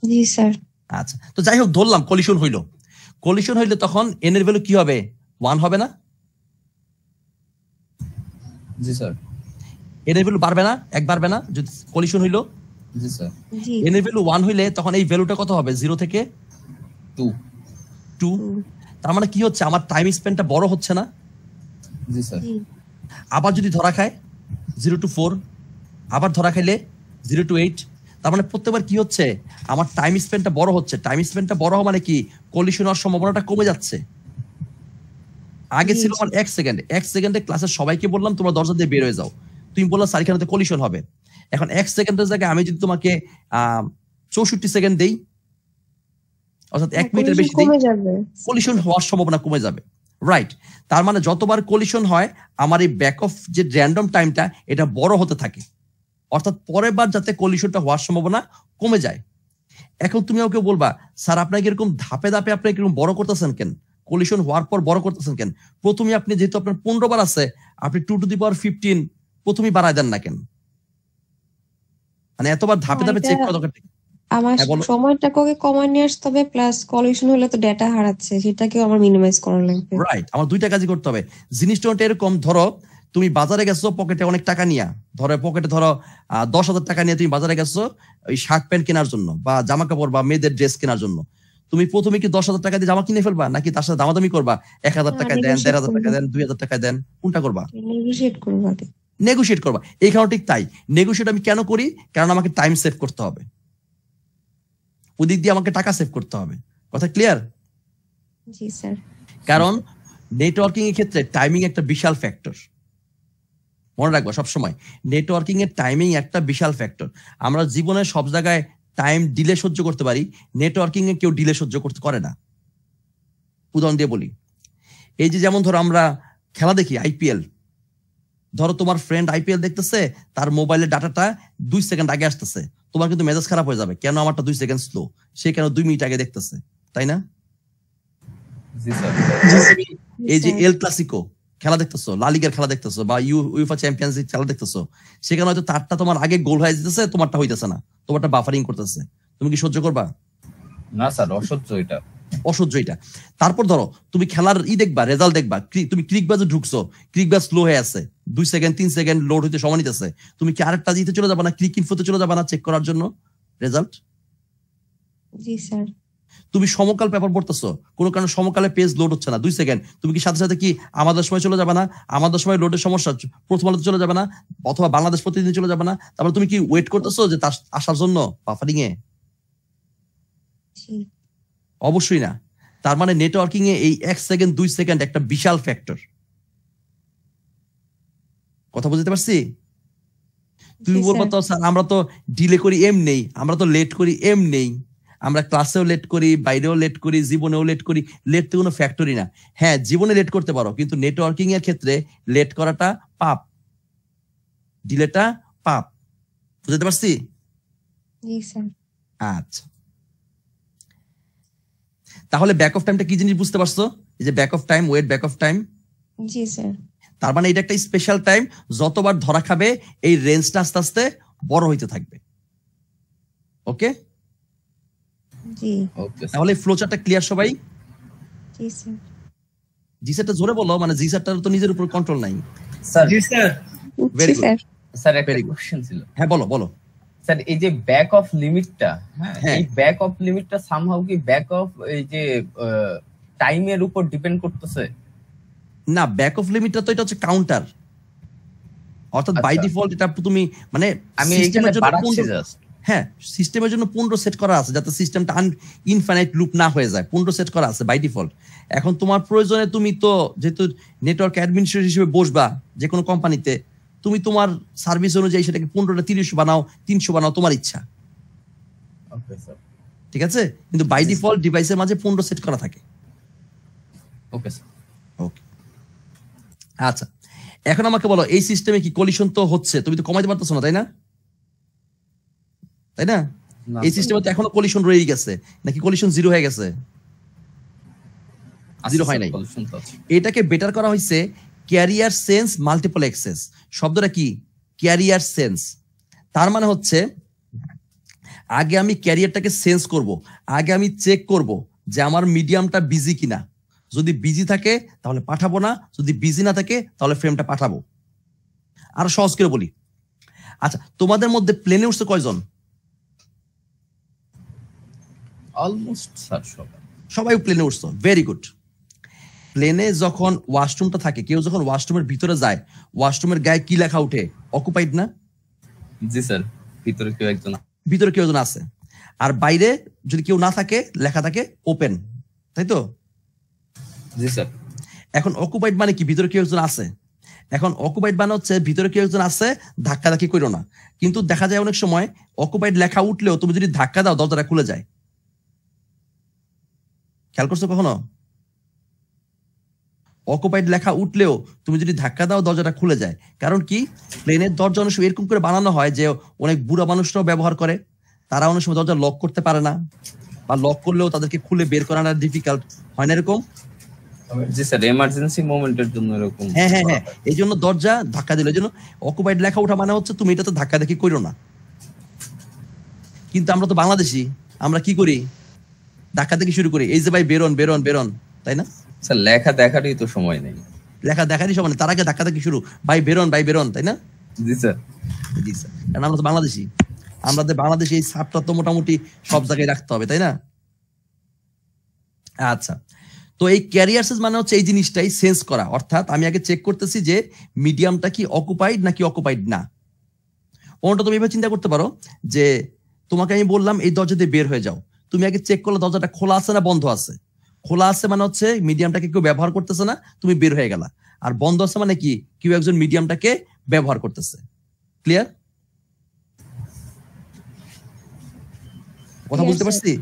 জি স্যার। আচ্ছা, তো যাই হোক ধরলাম কলিশন হইলো। কলিশন হইলে তখন n এর ভ্যালু কি হবে? 1 হবে না? জি স্যার। n এর ভ্যালু বাড়বে না? এক বাড়বে না যদি কলিশন হইলো? জি স্যার। জি। n এর ভ্যালু 1 হইলে তখন এই ভ্যালুটা কত হবে? 0 থেকে 2। তার মানে কি হচ্ছে, আমার টাইম স্পেন্ডটা বড় হচ্ছে না? জি স্যার। আবার যদি ধরা খায় 0 টু 4, আবার ধরা খাইলে 0 টু 8, তার মানে প্রত্যেকবার কি হচ্ছে, আমার টাইম স্পেন্ডটা বড় হচ্ছে। টাইম স্পেন্ডটা বড় হওয়া মানে কি, কলিশন হওয়ার সম্ভাবনাটা কমে যাচ্ছে। আগে ছিল আমার 1 সেকেন্ড, 1 সেকেন্ডে ক্লাসের সবাইকে বললাম তোমরা দরজা দিয়ে বের হয়ে যাও, তুমি বললা স্যার এখানে কলিশন হবে। এখন 1 সেকেন্ডের জায়গায় আমি যদি তোমাকে 64 সেকেন্ড দেই, অর্থাৎ 1 মিনিটের বেশি দেই, কলিশন হওয়ার সম্ভাবনা কমে যাবে। রাইট, তার মানে যতবার কলিশন হয় আমার এই ব্যাক অফ যে র্যান্ডম টাইমটা এটা বড় হতে থাকে, অর্থাৎ পরের বার যাতে কলিশনটা হওয়ার সম্ভাবনা কমে যায়। এখন তুমি ওকে বলবা স্যার আপনাকে এরকম ধাপে ধাপে আপনি এরকম বড় করতেছেন কেন, কলিশন হওয়ার পর বড় করতেছেন কেন? প্রথমে আপনি যেহেতু আপনার 15 বার আছে, আপনি 2 টু দি পাওয়ার 15 প্রথমেই বাড়ায় দেন না কেন? মানে এতবার ধাপে ধাপে চেক করা দরকার। আমার সময়টাকে কমায় নিয়ে আসতে হবে, প্লাস কলিশন হলে তো ডেটা হারাচ্ছে, সেটাকেও আমার মিনিমাইজ করা লাগবে। রাইট, আমার দুইটা কাজই করতে হবে। জিনিসটা এরকম, ধরো তুমি বাজারে গেছো পকেটে অনেক টাকা নিয়ে, ধরো পকেটে ধরো 10,000 টাকা নিয়ে তুমি বাজারে গেছো ওই শার্ট প্যান্ট কেনার জন্য বা জামা কাপড় বা মেয়েদের ড্রেস কেনার জন্য। তুমি প্রথমে কি 10,000 টাকা দিয়ে জামা কিনে ফেলবা, নাকি তার সাথে দামাদামি করবা, 1,000 টাকা দেন, 1,500 টাকা দেন, 2,000 টাকা দেন, কোনটা করবা? নেগোশিয়েট করবা। এইখানেও ঠিক তাই, নেগোশিয়েট আমি কেন করি? কারণ আমাকে টাইম সেভ করতে হবে, ওদিক দিয়ে আমাকে টাকা সেভ করতে হবে। কথা ক্লিয়ার? জি স্যার। কারণ নেটওয়ার্কিং এর ক্ষেত্রে টাইমিং একটা বিশাল ফ্যাক্টর, মনে রাখবো সবসময়। নেটওয়ার্কিং এর টাইমিং একটা বিশাল ফ্যাক্টর। আমরা জীবনে সব জায়গায় টাইম ডিলে সহ্য করতে পারি, নেটওয়ার্কিং এ কেউ ডিলে সহ্য করতে করে না। উদাহরণ দিয়ে বলি, এই যে যেমন ধরো আমরা খেলা দেখি আইপিএল, ধরো তোমার ফ্রেন্ড আইপিএল দেখতেছে, তার মোবাইলের ডাটাটা 2 সেকেন্ড আগে আসতেছে, তোমার কিন্তু মেজাজ খারাপ হয়ে যাবে, কেন আমারটা 2 সেকেন্ড স্লো, সে কেন 2 মিনিট আগে দেখতেছে, তাই না? এই যে এল ক্লাসিকো খেলা দেখতেছো, লা লিগার খেলা দেখতেছো, বা ইউএফএ চ্যাম্পিয়ন্স লিগ খেলা দেখতেছো, সেখানে হয়তো তারটা তোমার আগে গোল হয়ে যেতেছে, তোমারটা হইতেছে না, তোমারটা বাফারিং করতেছে, তুমি কি সহ্য করবা? না স্যার, অসহ্য এটা, অসহ্য এটা। তারপর ধরো তুমি খেলার দেখবা, রেজাল্ট দেখবা, তুমি ক্লিক বাজে ঢুকছো, ক্লিক বাজ স্লো হয়ে আছে, 2 সেকেন্ড 3 সেকেন্ড লোড হইতে সময় নিতেছে, তুমি কি আরেকটা দিতে চলে যাবা না, ক্লিক ইনফোতে চলে যাবা না চেক করার জন্য রেজাল্ট? জি স্যার। তুমি সমকাল পেপার পড়তেছো, কোনো কারণে সমকালে পেজ লোড হচ্ছে না 2 সেকেন্ড, তুমি কি সাথে সাথে কি আমাদের সময় চলে যাবে না, আমাদের সময় লোডের সমস্যা প্রথম আলোতে চলে যাবে না, অথবা বাংলাদেশ প্রতিদিন চলে যাবে না? তারপরে তুমি কি ওয়েট করতেছো যে তার আসার জন্য বাফারিং এ? অবশ্যই না। তার মানে নেটওয়ার্কিং এ এই 1 সেকেন্ড 2 সেকেন্ড একটা বিশাল ফ্যাক্টর। কথা বুঝতে পারছি? তুমি জি বলবো স্যার। তো স্যার আমরা তো ডিলে করি এম নেই, আমরা তো লেট করি এম নেই, আমরা ক্লাসেও লেট করি, বাইরেও লেট করি, জীবনেও লেট করি, লেট তো কোনো ফ্যাক্টরি না। হ্যাঁ জীবনে লেট করতে পারো, কিন্তু নেটওয়ার্কিং এর ক্ষেত্রে লেট করাটা পাপ, ডিলেটা পাপ। বুঝতে পারছি? জি স্যার। আচ্ছা, তাহলে ব্যাক অফ টাইমটা কি জিনিস বুঝতে পারছো? এই যে back off time, wait back off time, জি স্যার। তার মানে এটা একটা স্পেশাল টাইম, যতবার ধরা খাবে এই রেঞ্জটা আস্তে আস্তে বড় হইতে থাকবে। ওকে, জি। ওকে তাহলে ফ্লো চার্টটা ক্লিয়ার সবাই? জি স্যার। জি স্যারটা জোরে বলো, মানে জি স্যারটার তো নিজের উপর কন্ট্রোল নাই। স্যার। জি স্যার। Very জি good. স্যার। স্যার একটা Very good. কোশ্চেন ছিল। হ্যাঁ বলো বলো। স্যার এই যে ব্যাক অফ লিমিটটা, হ্যাঁ হ্যাঁ। এই ব্যাক অফ লিমিটটা সামহাউ কি ব্যাক অফ এই যে টাইমের উপর ডিপেন্ড করতেছে? না, ব্যাক অফ লিমিটটা তো এটা হচ্ছে কাউন্টার, অর্থাৎ বাই আচ্ছা। ডিফল্ট এটা তুমি মানে আমি সিস্টেমের এইখানে জন্য বাড়াচ্ছি 15 জাস্ট। হ্যাঁ সিস্টেমের জন্য 15 সেট করা আছে, যাতে সিস্টেমটা ইনফাইনাইট লুপ না হয়ে যায়। 15 সেট করা আছে বাই ডিফল্ট। এখন তোমার প্রয়োজনে তুমি তো যেহেতু নেটওয়ার্ক অ্যাডমিনিস্ট্রেটর হিসেবে বসবা যে কোনো কোম্পানিতে, তুমি তোমার সার্ভিস অনুযায়ী সেটাকে 15টা 30 বানাও, 300 বানাও, তোমার ইচ্ছা। Okay sir. ঠিক আছে, কিন্তু বাই ডিফল্ট ডিভাইসের মাঝে 15 সেট করা থাকে। Okay sir. ওকে, আচ্ছা এখন আমাকে বলো এই সিস্টেমে কি কলিশন তো হচ্ছে, তুমি তো কমাইতে পারতেছো না তাই না? তাই না? না, এই স্যার। সিস্টেমে তো এখনো কলিশন রয়েই গেছে, নাকি কলিশন জিরো হয়ে গেছে? জিরো হয় নাই। Solution তো আছে। এটাকে বেটার করা হয়েছে ক্যারিয়ার সেন্স মাল্টিপল অ্যাক্সেস। শব্দটা কি? Career sense. তার মানে হচ্ছে আগে আমি ক্যারিয়ারটাকে সেন্স করব, আগে আমি চেক করব যে আমার মিডিয়ামটা বিজি কিনা। যদি বিজি থাকে তাহলে পাঠাবো না, যদি বিজি না থাকে তাহলে ফ্রেমটা পাঠাবো। আরো সহজ করে বলি, আচ্ছা তোমাদের মধ্যে প্লেনে উঠছে কয়জন? অলমোস্ট স্যার সবাই। সবাই প্লেনে উঠছো, ভেরি গুড। প্লেনে যখন ওয়াশরুমটা থাকে, কেউ যখন ওয়াশরুমের ভিতরে যায়, ওয়াশরুমের গায়ে কি লেখা উঠে? অকুপাইড না? জি স্যার, ভিতরে কেউ একজন। ভিতরে কেউ একজন আছে। আর বাইরে যদি কেউ না থাকে লেখা থাকে ওপেন, তাই তো? জি স্যার। এখন অকুপাইড মানে কি? ভিতরে কেউ একজন আছে। এখন অকুপাইড মানে হচ্ছে ভিতরে কেউ একজন আছে, ধাক্কাধাক্কি করো না। কিন্তু দেখা যায় অনেক সময় অকুপাইড লেখা উঠলেও তুমি যদি ধাক্কা দাও দরজাটা খুলে যায়। খেয়াল করছো কখনো? অকুপাইড লেখা উঠলেও তুমি যদি ধাক্কা দাও দরজাটা খুলে যায়। কারণ কি? প্লেনের দরজা অনেক সময় এরকম করে বানানো হয় যে অনেক বুড়া মানুষরাও ব্যবহার করে, তারা অনেক সময় দরজা লক করতে পারে না, বা লক করলেও তাদেরকে খুলে বের করাটা ডিফিকাল্ট হয় না এরকম? জি স্যার, এমার্জেন্সি মোমেন্টের জন্য এরকম। হ্যাঁ হ্যাঁ হ্যাঁ, এই জন্য দরজা ধাক্কা দিল। এই জন্য অকুপাইড লেখা ওঠা মানে হচ্ছে তুমি এটাতে ধাক্কা দেখি করো না। কিন্তু আমরা তো বাংলাদেশি, আমরা কি করি? ধাক্কা দেখি শুরু করি, এই যে ভাই বেরোন বেরোন বেরোন, তাই না? স্যার লেখা দেখারই তো সময় নেই। লেখা দেখারই সময় নেই, তার আগে ধাক্কা দেখি শুরু, ভাই বেরোন ভাই বেরোন, তাই না? জি স্যার। জি স্যার, কারণ আমরা তো বাংলাদেশি, আমাদের বাংলাদেশে এই সাপটা তো মোটামুটি সব জায়গায় রাখতে হবে, তাই না? আচ্ছা, তো এই ক্যারিয়ারস মানে হচ্ছে এই জিনিসটাই সেন্স করা, অর্থাৎ আমি আগে চেক করতেছি যে মিডিয়ামটা কি অকুপাইড নাকি অকুপাইড না। ওটা তুমি এভাবে চিন্তা করতে পারো যে তোমাকে আমি বললাম এই দরজা দিয়ে বের হয়ে যাও, তুমি আগে চেক করলে দরজাটা খোলা আছে না বন্ধ আছে। খোলা আছে মানে হচ্ছে মিডিয়ামটাকে কেউ ব্যবহার করতেছে না, তুমি বের হয়ে গেলা। আর বন্ধ আছে মানে কি? কেউ একজন মিডিয়ামটাকে ব্যবহার করতেছে। ক্লিয়ার? কথা Yes, বুঝতে sir. পারছি?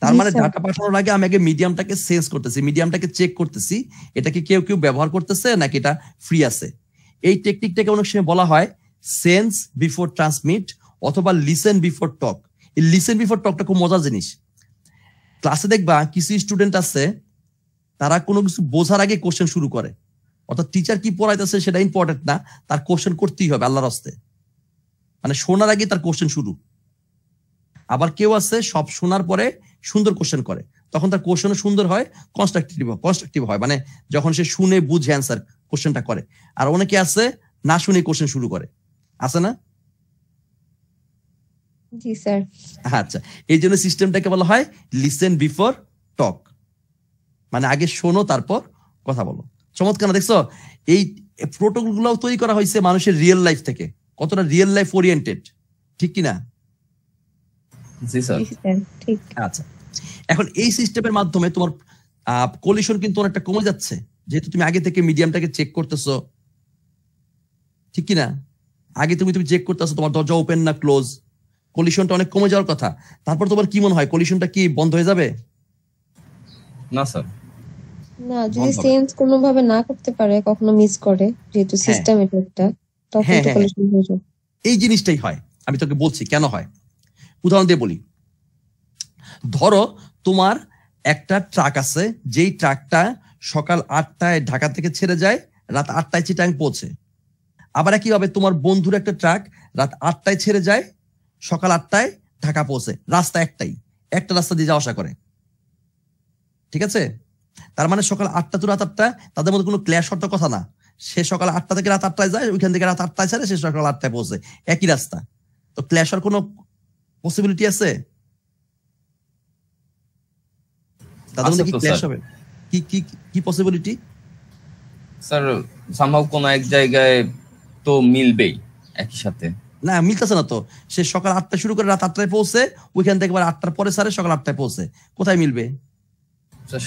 তার Yes, মানে sir. ডাটা পাঠানোর আগে আমি আগে মিডিয়ামটাকে সেন্স করতেছি, মিডিয়ামটাকে চেক করতেছি এটা কি কেউ কেউ ব্যবহার করতেছে নাকি এটা ফ্রি আছে। এই টেকনিকটাকে অনেক সময় বলা হয় সেন্স বিফোর ট্রান্সমিট অথবা লিসেন বিফোর টক। এই লিসেন বিফোর টকটা খুব মজার জিনিস। ক্লাসে দেখবা কিছু স্টুডেন্ট আছে তারা কোনো কিছু বোঝার আগে কোশ্চেন শুরু করে, অর্থাৎ টিচার কি পড়াইতেছে সেটা ইম্পর্টেন্ট না, তার কোশ্চেন করতেই হবে আল্লাহর হস্তে, মানে শোনার আগে তার কোশ্চেন শুরু। আবার কেউ আছে সব শোনার পরে সুন্দর কোশ্চেন করে, তখন তার কোশ্চেনও সুন্দর হয়, কনস্ট্রাকটিভ হয়, মানে যখন সে শুনে বুঝে অ্যান্সার কোশ্চেনটা করে। আর অনেকে আছে না শুনে কোশ্চেন শুরু করে, আছে না? জি স্যার। আচ্ছা, এই জন্য সিস্টেমটাকে বলা হয় লিসেন বিফোর টক, মানে আগে শোনো তারপর কথা বলো। চমৎকার না? দেখছো এই প্রোটোকল গুলো তৈরি করা হয়েছে মানুষের রিয়েল লাইফ থেকে, কতটা রিয়েল লাইফ ওরিয়েন্টেড, ঠিক কিনা? জি স্যার। জি স্যার, ঠিক। আচ্ছা, এখন এই সিস্টেমের মাধ্যমে তোমার কলিশন কিন্তু অনেকটা কমে যাচ্ছে, যেহেতু তুমি আগে থেকে মিডিয়ামটাকে চেক করতেছো, ঠিক কিনা? আগে তুমি চেক করতেছো তোমার দরজা ওপেন না ক্লোজ, কলিশনটা অনেক কমে যাওয়ার কথা। তারপর তোমার কি মনে হয় কলিশনটা কি বন্ধ হয়ে যাবে? না স্যার, না, যদি সেন্স কোনোভাবে না করতে পারে, কখনো মিস করে, যেহেতু সিস্টেম এটা একটা, তখন তো কলিশন হয়ে যাবে। এই জিনিসটাই হয়, আমি তোকে বলছি কেন হয়। উদাহরণ দিয়ে বলি, ধরো তোমার একটা ট্রাক আছে, যেই ট্রাকটা সকাল 8টায় ঢাকা থেকে ছেড়ে যায়, রাত 8টায় চিটাং পৌঁছে। আবার একইভাবে তোমার বন্ধুর একটা ট্রাক রাত 8টায় ছেড়ে যায়, সকাল 8টায় ঢাকা পৌঁছে। রাস্তা একটাই, একটা রাস্তা দিয়ে যাওয়া আসা করে, ঠিক আছে? তার মানে সকাল 8টা to রাত 8টা তাদের মধ্যে কোনো ক্ল্যাশ হওয়ার কথা না। সে সকাল 8টা থেকে রাত 8টায় যায়, ওইখান থেকে রাত 8টায় ছাড়ে, সে সকাল 8টায় পৌঁছে, একই রাস্তা। তো ক্ল্যাশ হওয়ার কোনো পসিবিলিটি আছে? তাদের মধ্যে কি ক্ল্যাশ হবে? কি কি কি পসিবিলিটি? স্যার সামহাউ কোন এক জায়গায় তো মিলবেই একই সাথে। না, মিলতেছে না তো। সে সকাল 8টায় শুরু করে রাত 8টায় পৌঁছে, ওইখান থেকে আবার 8টার পরে সারে সকাল 8টায় পৌঁছে, কোথায় মিলবে?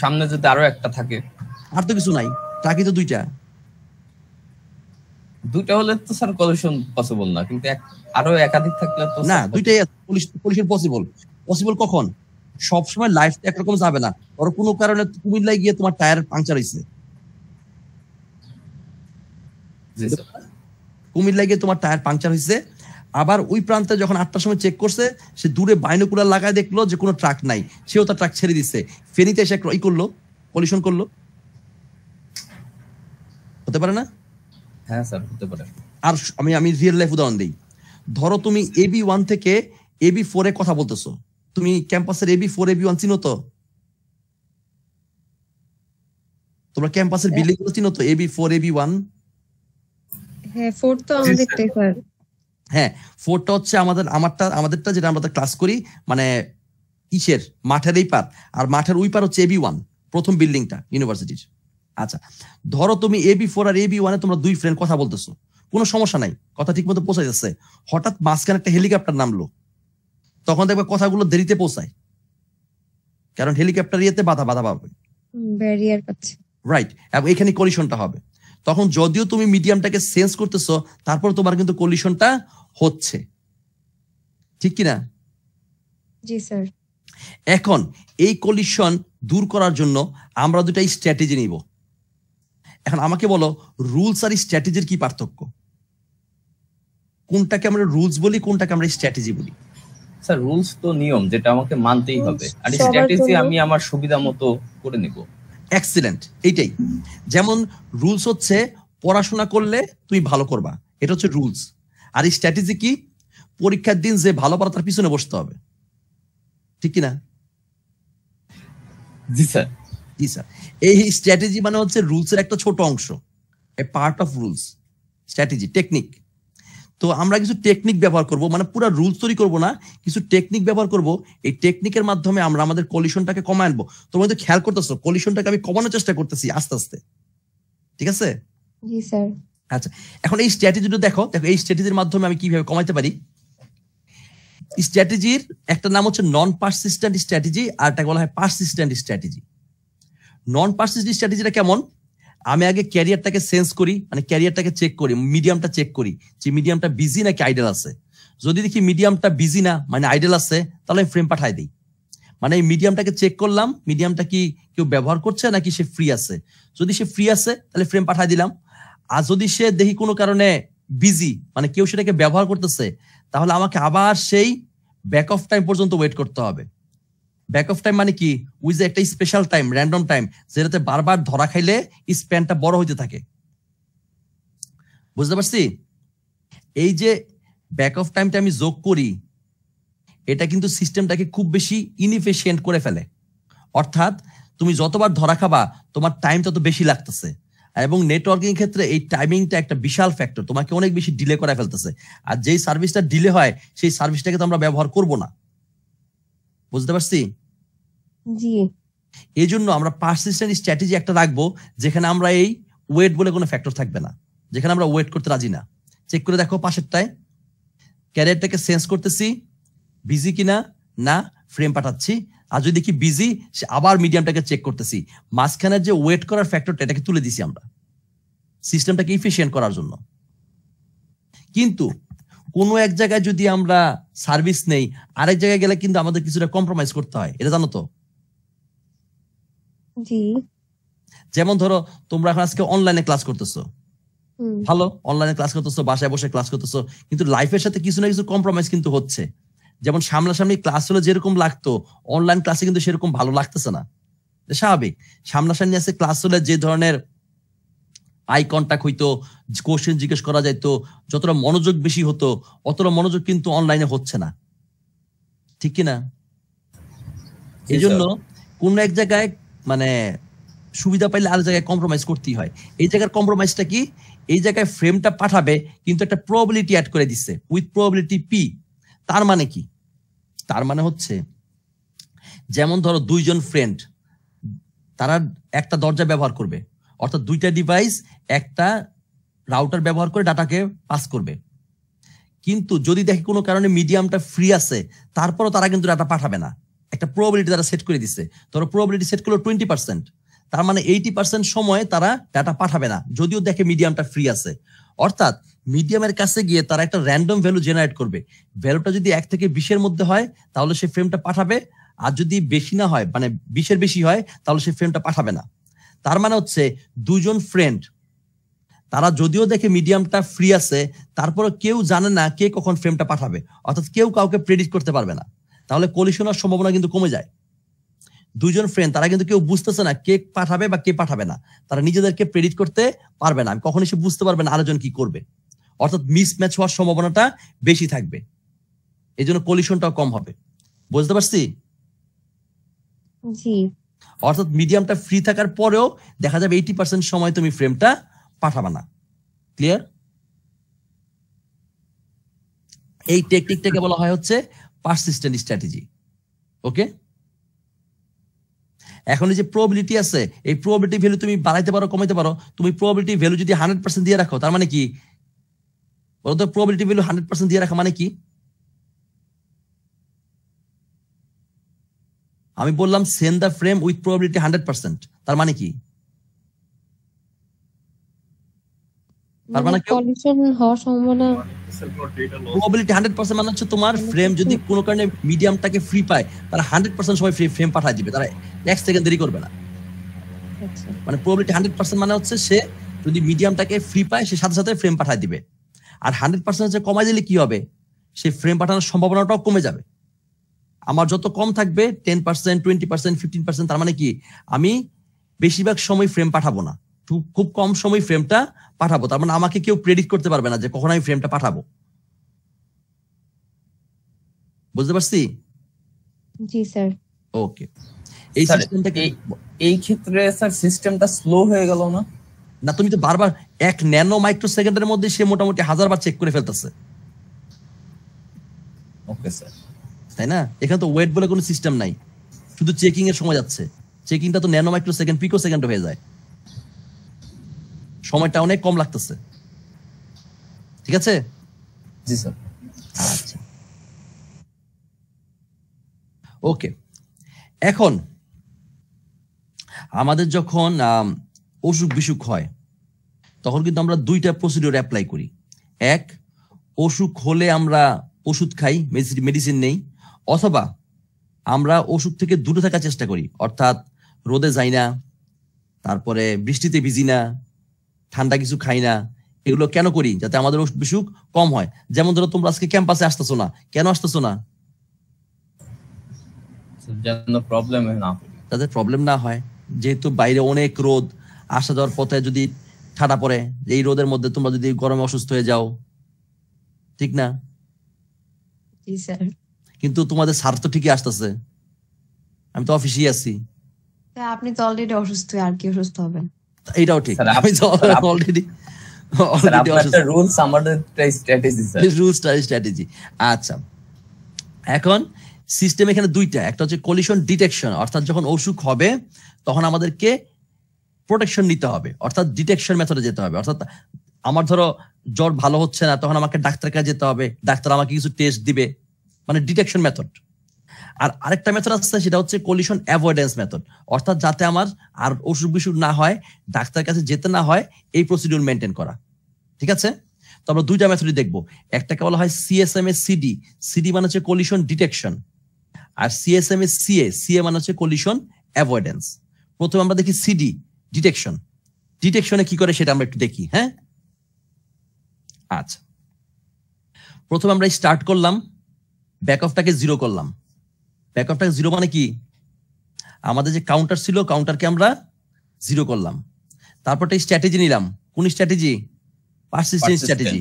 সামনে যদি আরো একটা থাকে। আর তো কিছু নাই, ট্রাকই তো দুইটা। দুইটা হলে তো স্যার কলিশন পসিবল না, কিন্তু আরো একাধিক থাকলে তো না, দুইটাই কলিশন পসিবল। পসিবল কখন? সবসময় লাইফ একরকম যাবে না। ওর কোনো কারণে কুমিল্লায় গিয়ে তোমার টায়ার পাংচার হয়েছে, কুমিল্লায় গিয়ে তোমার টায়ার পাংচার হয়েছে, আবার ওই প্রান্তে যখন 8টার সময় চেক করছে, সে দূরে বাইনোকুলার লাগায় দেখলো যে কোনো ট্রাক নাই, সেও তার ট্রাক ছেড়ে দিচ্ছে, ফেনীতে এসে করলো, কলিশন করলো। হতে পারে না? হ্যাঁ স্যার, হতে পারে। আর আমি রিয়েল লাইফ উদাহরণ দিই। ধরো তুমি AB1 থেকে AB4 এ কথা বলতেছো, তুমি ক্যাম্পাসের AB4 AB1 চিনো তো? তোমরা ক্যাম্পাসের বিল্ডিং গুলো চিনো তো? AB4 AB1। হ্যাঁ, 4 তো আমাদেরটাই স্যার। হ্যাঁ, 4টা হচ্ছে আমাদেরটা যেটা আমরা ক্লাস করি, মানে ইসের মাঠের এই পার, আর মাঠের ওই পার হচ্ছে AB1, প্রথম বিল্ডিংটা ইউনিভার্সিটির। আচ্ছা, ধরো তুমি AB4 আর AB1 এ তোমরা দুই ফ্রেন্ড কথা বলতেছো, কোনো সমস্যা নাই, কথা ঠিক মতো পৌঁছে যাচ্ছে। হঠাৎ মাঝখানে একটা হেলিকপ্টার নামলো, তখন দেখবে কথাগুলো দেরিতে পৌঁছায়, কারণ হেলিকপ্টার ইয়েতে বাধা পাবে, ব্যারিয়ার পাচ্ছে। রাইট? এবং এখানে কলিশনটা হবে। তখন যদিও তুমি মিডিয়ামটাকে সেন্স করতেছো, তারপর তোমার কিন্তু কলিশনটা হচ্ছে, ঠিক কিনা? জি স্যার। এখন এই কলিশন দূর করার জন্য আমরা দুটাই স্ট্র্যাটেজি নিব। এখন আমাকে বলো, রুলস আর স্ট্র্যাটেজির কি পার্থক্য? কোনটাকে আমরা রুলস বলি, কোনটাকে আমরা স্ট্র্যাটেজি বলি? স্যার রুলস তো নিয়ম, যেটা আমাকে মানতেই হবে, আর স্ট্র্যাটেজি আমি আমার সুবিধা মতো করে নিব। এক্সিলেন্ট, এইটাই। যেমন রুলস হচ্ছে পড়াশোনা করলে তুমি ভালো করবা, এটা হচ্ছে রুলস। আর স্ট্র্যাটেজি কি? পরীক্ষার দিন যে ভালো পারে তার পিছনে বসতে হবে, ঠিক কিনা? জি স্যার। জি স্যার। এই স্ট্র্যাটেজি মানে হচ্ছে রুলসের একটা ছোট অংশ, a part of rules, strategy, technique. তো আমরা কিছু টেকনিক ব্যবহার করব, মানে পুরো রুলস তৈরি করব না, কিছু টেকনিক ব্যবহার করব। এই টেকনিকের মাধ্যমে আমরা আমাদের কলিশনটাকে কমায় আনবো। তোমরা তো খেয়াল করতেছো, কলিশনটাকে আমি কমানোর চেষ্টা করতেছি আস্তে আস্তে, ঠিক আছে? জি স্যার। আচ্ছা, এখন এই স্ট্র্যাটেজিটা দেখো, এই স্ট্র্যাটেজির মাধ্যমে আমি কিভাবে কমাইতে পারি। স্ট্র্যাটেজির একটা নাম হচ্ছে নন পারসিস্টেন্ট স্ট্র্যাটেজি, আর একটা বলা হয় পারসিস্টেন্ট স্ট্র্যাটেজি। নন পারসিস্টেন্ট স্ট্র্যাটেজিটা কেমন? আমি আগে ক্যারিয়ারটাকে সেন্স করি, মানে ক্যারিয়ারটাকে চেক করি, মিডিয়ামটা চেক করি যে মিডিয়ামটা বিজি নাকি আইডল আছে। যদি দেখি মিডিয়ামটা বিজি না, মানে আইডল আছে, তাহলে আমি ফ্রেম পাঠাই দিই। মানে এই মিডিয়ামটাকে চেক করলাম, মিডিয়ামটা কি কেউ ব্যবহার করছে নাকি সে ফ্রি আছে। যদি সে ফ্রি আছে তাহলে ফ্রেম পাঠাই দিলাম। আর যদি সে দেখি কোনো কারণে বিজি, মানে কেউ সেটাকে ব্যবহার করতেছে, তাহলে আমাকে আবার সেই ব্যাক অফ টাইম পর্যন্ত ওয়েট করতে হবে। ব্যাক অফ টাইম মানে কি? উইজ একটা স্পেশাল টাইম, র্যান্ডম টাইম, যেটাতে বারবার ধরা খাইলে স্প্যানটা বড় হইতে থাকে। বুঝতে পারছি? এই যে ব্যাক অফ টাইমটা আমি যোগ করি, এটা কিন্তু সিস্টেমটাকে খুব বেশি ইনএফিশিয়েন্ট করে ফেলে। অর্থাৎ তুমি যতবার ধরা খাবা, তোমার টাইম তত বেশি লাগতেছে। এবং নেটওয়ার্কিং ক্ষেত্রে এই টাইমিংটা একটা বিশাল ফ্যাক্টর, তোমাকে অনেক বেশি ডিলে করে ফেলতেছে। আর যেই সার্ভিসটা ডিলে হয়, সেই সার্ভিসটাকে তো আমরা ব্যবহার করব না। বুঝতে পারছি? জি। এই জন্য আমরা পারসিস্টেন্ট স্ট্র্যাটেজি একটা রাখবো, যেখানে আমরা এই ওয়েট বলে কোনো ফ্যাক্টর থাকবে না, যেখানে আমরা ওয়েট করতে রাজি না। চেক করে দেখো পাশেরটায়, ক্যারিয়ারটাকে সেন্স করতেছি, বিজি কিনা, না, ফ্রেম পাঠাচ্ছি। আর যদি দেখি বিজি, সে আবার মিডিয়ামটাকে চেক করতেছি। মাঝখানের যে ওয়েট করার ফ্যাক্টরটা, এটাকে তুলে দিছি আমরা সিস্টেমটাকে ইফিশিয়েন্ট করার জন্য। কিন্তু কোনো এক জায়গায় যদি আমরা সার্ভিস নেই, আরেক জায়গায় গেলে কিন্তু আমাদের কিছুটা কম্প্রোমাইজ করতে হয়, এটা জানো তো? জি। যেমন ধরো তোমরা এখন আজকে অনলাইনে ক্লাস করতেছো, ভালো, অনলাইনে ক্লাস করতেছো, বাসায় বসে ক্লাস করতেছো, কিন্তু লাইফের সাথে কিছু না কিছু কম্প্রোমাইজ কিন্তু হচ্ছে। যেমন সামনাসামনি ক্লাস হলে যেরকম লাগতো, অনলাইন ক্লাসে কিন্তু সেরকম ভালো লাগতেছে না, স্বাভাবিক। সামনাসামনি আছে ক্লাস হলে যে ধরনের আই কন্টাক্ট হইতো, কোশ্চেন জিজ্ঞেস করা যাইতো, যতটা মনোযোগ বেশি হতো, অতটা মনোযোগ কিন্তু অনলাইনে হচ্ছে না, ঠিক কিনা? এই জন্য কোন এক জায়গায় মানে সুবিধা পাইলে আরেক জায়গায় কম্প্রোমাইজ করতেই হয়। এই জায়গার কম্প্রোমাইজটা কি? এই জায়গায় ফ্রেমটা পাঠাবে কিন্তু একটা প্রবাবিলিটি অ্যাড করে দিচ্ছে, উইথ প্রবাবিলিটি পি। তার মানে কি? তার মানে হচ্ছে যেমন ধরো দুইজন ফ্রেন্ড, তারা একটা দরজা ব্যবহার করবে, অর্থাৎ দুইটা ডিভাইস একটা রাউটার ব্যবহার করে ডাটাকে পাস করবে। কিন্তু যদি দেখে কোনো কারণে মিডিয়ামটা ফ্রি আছে, তারপরও তারা কিন্তু ডাটা পাঠাবে না, একটা প্রবাবিলিটি তারা সেট করে দিচ্ছে। ধরো প্রবাবিলিটি সেট করলো 20%, তার মানে 80% সময় তারা ডাটা পাঠাবে না, যদিও দেখে মিডিয়ামটা ফ্রি আছে। অর্থাৎ মিডিয়ামের কাছে গিয়ে তারা একটা র্যান্ডম ভ্যালু জেনারেট করবে। ভ্যালুটা যদি 1 থেকে 20-এর মধ্যে হয় তাহলে সে ফ্রেমটা পাঠাবে, আর যদি বেশি না হয়, মানে 20-এর বেশি হয়, তাহলে সে ফ্রেমটা পাঠাবে না। তার মানে হচ্ছে দুজন ফ্রেন্ড, তারা যদিও দেখে মিডিয়ামটা ফ্রি আছে, তারপরে কেউ জানে না কে কখন ফ্রেমটা পাঠাবে, অর্থাৎ কেউ কাউকে প্রেডিক্ট করতে পারবে না। তাহলে কলিশনের সম্ভাবনা কিন্তু কমে যায়। দুজন ফ্রেন্ড, তারা কিন্তু কেউ বুঝতেছে না কে পাঠাবে বা কে পাঠাবে না, তারা নিজেদেরকে প্রেডিক্ট করতে পারবে না, কখনই সে বুঝতে পারবে না আরেকজন কি করবে, অর্থাৎ মিসম্যাচ হওয়ার সম্ভাবনাটা বেশি থাকবে, এই জন্য কলিশনটাও কম হবে। বুঝতে পারছি? জি। অর্থাৎ মিডিয়ামটা ফ্রি থাকার পরেও দেখা যাবে 80% সময় তুমি ফ্রেমটা পাঠাবে না। ক্লিয়ার? এই টেকনিকটাকে বলা হয় হচ্ছে পারসিস্টেন্ট স্ট্র্যাটেজি। ওকে, এখন এই যে প্রবাবিলিটি আছে, এই প্রবাবিলিটি ভ্যালু তুমি বাড়াইতে পারো, কমাইতে পারো। তুমি প্রবাবিলিটি ভ্যালু যদি 100% দিয়ে রাখো, তার মানে কি বলতো? প্রবাবিলিটি ভ্যালু 100% দিয়ে রাখা মানে কি? আমি বললাম send the frame with probability 100%, তার মানে কি? তার মানে কলিশন হওয়ার সম্ভাবনা প্রবাবিলিটি 100% মানে হচ্ছে তোমার ফ্রেম যদি কোনো কারণে মিডিয়ামটাকে ফ্রি পায়, তারা 100% সময় ফ্রেম পাঠিয়ে দিবে, তারা 1 সেকেন্ড দেরি করবে না। মানে প্রবাবিলিটি 100% মানে হচ্ছে সে যদি মিডিয়ামটাকে ফ্রি পায়, সে সাথে সাথে ফ্রেম পাঠিয়ে দিবে। আর 100% হচ্ছে কমাই দিলে কি হবে? সে ফ্রেম পাঠানোর সম্ভাবনাটাও কমে যাবে। আমার যত কম থাকবে 10%, 20%, 15%, তার মানে কি আমি বেশিরভাগ সময় ফ্রেম পাঠাবো না, খুব কম সময় ফ্রেমটা পাঠাবো। তার মানে আমাকে কেউ প্রেডিক্ট করতে পারবে না যে কখন আমি ফ্রেমটা পাঠাবো। বুঝতে পারছি? জি স্যার। ওকে, এই সিস্টেমটাকে এই ক্ষেত্রে স্যার সিস্টেমটা স্লো হয়ে গেল না? না, তুমি তো বারবার 1 ন্যানো মাইক্রো সেকেন্ডের মধ্যে সে মোটামুটি 1000 বার চেক করে ফেলতেছে। ওকে স্যার, তাই না? এখানে তো ওয়েট বলে কোনো সিস্টেম নাই, শুধু চেকিং এর সময় যাচ্ছে। চেকিংটা তো ন্যানো মাইক্রো সেকেন্ড, পিকো সেকেন্ড হয়ে যায়, সময়টা অনেক কম লাগতেছে। ঠিক আছে? জি স্যার। আচ্ছা, ওকে। এখন আমাদের যখন অসুখ বিসুখ হয়, তখন কিন্তু আমরা 2টা প্রসিডিওর অ্যাপ্লাই করি। এক, অসুখ হলে আমরা ওষুধ খাই, মেডিসিন নেই, অথবা আমরা অসুখ থেকে দূরে থাকার চেষ্টা করি, অর্থাৎ রোদে যাই না, তারপরে বৃষ্টিতে ভিজি না, ঠান্ডা কিছু খাই না। এগুলো কেন করি? যাতে আমাদের অসুখ বিসুখ কম হয়। যেমন ধরো তোমরা আজকে ক্যাম্পাসে আসতেছো না, কেন আসতেছো না? তাদের প্রবলেম না হয়, যেহেতু বাইরে অনেক রোদ, আসা যাওয়ার পথে যদি ঠান্ডা পড়ে, এই রোদের মধ্যে তোমরা যদি গরমে অসুস্থ হয়ে যাও, ঠিক না? জি স্যার। কিন্তু তোমাদের স্যার তো ঠিকই আসতেছে, আমি তো অফিসেই আছি। আপনি তো অলরেডি অসুস্থ, আর কি অসুস্থ হবেন? এইটাও ঠিক, আমি তো অলরেডি রুলস আমাদের স্ট্র্যাটেজি। আচ্ছা, এখন সিস্টেম এখানে 2টা, একটা হচ্ছে কলিশন ডিটেকশন, অর্থাৎ যখন অসুখ হবে তখন আমাদেরকে প্রোটেকশন নিতে হবে, অর্থাৎ ডিটেকশন মেথডে যেতে হবে। অর্থাৎ আমার ধরো জ্বর ভালো হচ্ছে না, তখন আমাকে ডাক্তারের কাছে যেতে হবে, ডাক্তার আমাকে কিছু টেস্ট দিবে, মানে ডিটেকশন মেথড। আর আরেকটা মেথড আছে, সেটা হচ্ছে কলিশন অ্যাভয়েডেন্স মেথড, অর্থাৎ যাতে আমার আর অসুখ বিসুখ না হয়, ডাক্তারের কাছে যেতে না হয়, এই প্রসিডিউর মেনটেন করা। ঠিক আছে? তো আমরা দুইটা মেথডই দেখবো। একটাকে বলা হয় CSMA CD, CD মানে হচ্ছে কলিশন ডিটেকশন, আর CSMA CA, CA মানে হচ্ছে কলিশন অ্যাভয়েডেন্স। প্রথমে আমরা দেখি CD ডিটেকশন, ডিটেকশনে কি করে সেটা আমরা একটু দেখি। হ্যাঁ, আচ্ছা, প্রথমে আমরা স্টার্ট করলাম, ব্যাক অফটাকে 0 করলাম। ব্যাক অফটাকে 0 মানে কি, আমাদের যে কাউন্টার ছিল কাউন্টারকে আমরা 0 করলাম। তারপর একটা স্ট্র্যাটেজি নিলাম। কোন স্ট্র্যাটেজি? পারসিস্টেন্ট স্ট্র্যাটেজি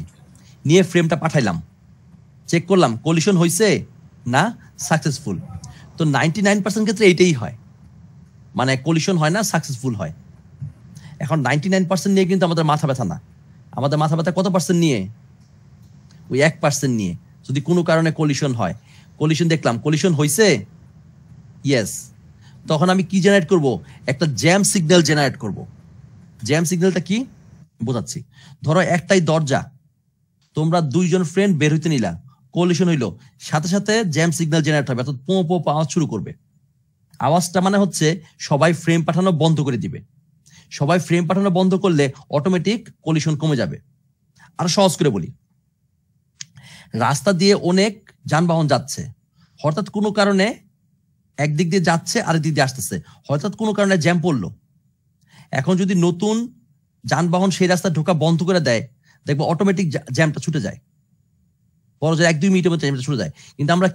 নিয়ে ফ্রেমটা পাঠাইলাম, চেক করলাম কলিশন হয়েছে না সাকসেসফুল। তো 99% ক্ষেত্রে এইটাই হয়, মানে কলিশন হয় না, সাকসেসফুল হয়। এখন 99% নিয়ে কিন্তু আমাদের মাথা ব্যথা না, আমাদের মাথা ব্যথা কত পার্সেন্ট নিয়ে? ওই 1% নিয়ে। যদি কোনো কারণে কলিশন হয়, কলিশন দেখলাম কলিশন হয়েছে, ইয়েস, তখন আমি কি জেনারেট করব? একটা জ্যাম সিগন্যাল জেনারেট করব। জ্যাম সিগন্যালটা কি বোঝাচ্ছি। ধরো একটাই দরজা, তোমরা দুইজন ফ্রেন্ড বের হইতে নিলা, কলিশন হইলো, সাথে সাথে জ্যাম সিগন্যাল জেনারেট হবে, অর্থাৎ পো পো আওয়াজ শুরু করবে। আওয়াজটা মানে হচ্ছে সবাই ফ্রেম পাঠানো বন্ধ করে দিবে। সবাই ফ্রেম পাঠানো বন্ধ করলে অটোমেটিক কলিশন কমে যাবে। আর সহজ করে বলি, রাস্তা দিয়ে অনেক যানবাহন যাচ্ছে, হঠাৎ কোনো কারণে একদিক দিয়ে যাচ্ছে আরেক দিক দিয়ে আসতেছে, হঠাৎ কোনো কারণে জ্যাম পড়লো। এখন যদি নতুন যানবাহন সেই রাস্তা ঢোকা বন্ধ করে দেয়, দেখবো অটোমেটিক জ্যামটা ছুটে যায়, বড় যে 1-2 মিনিটের মধ্যে জ্যামটা ছুটে যায়। কিন্তু আমরা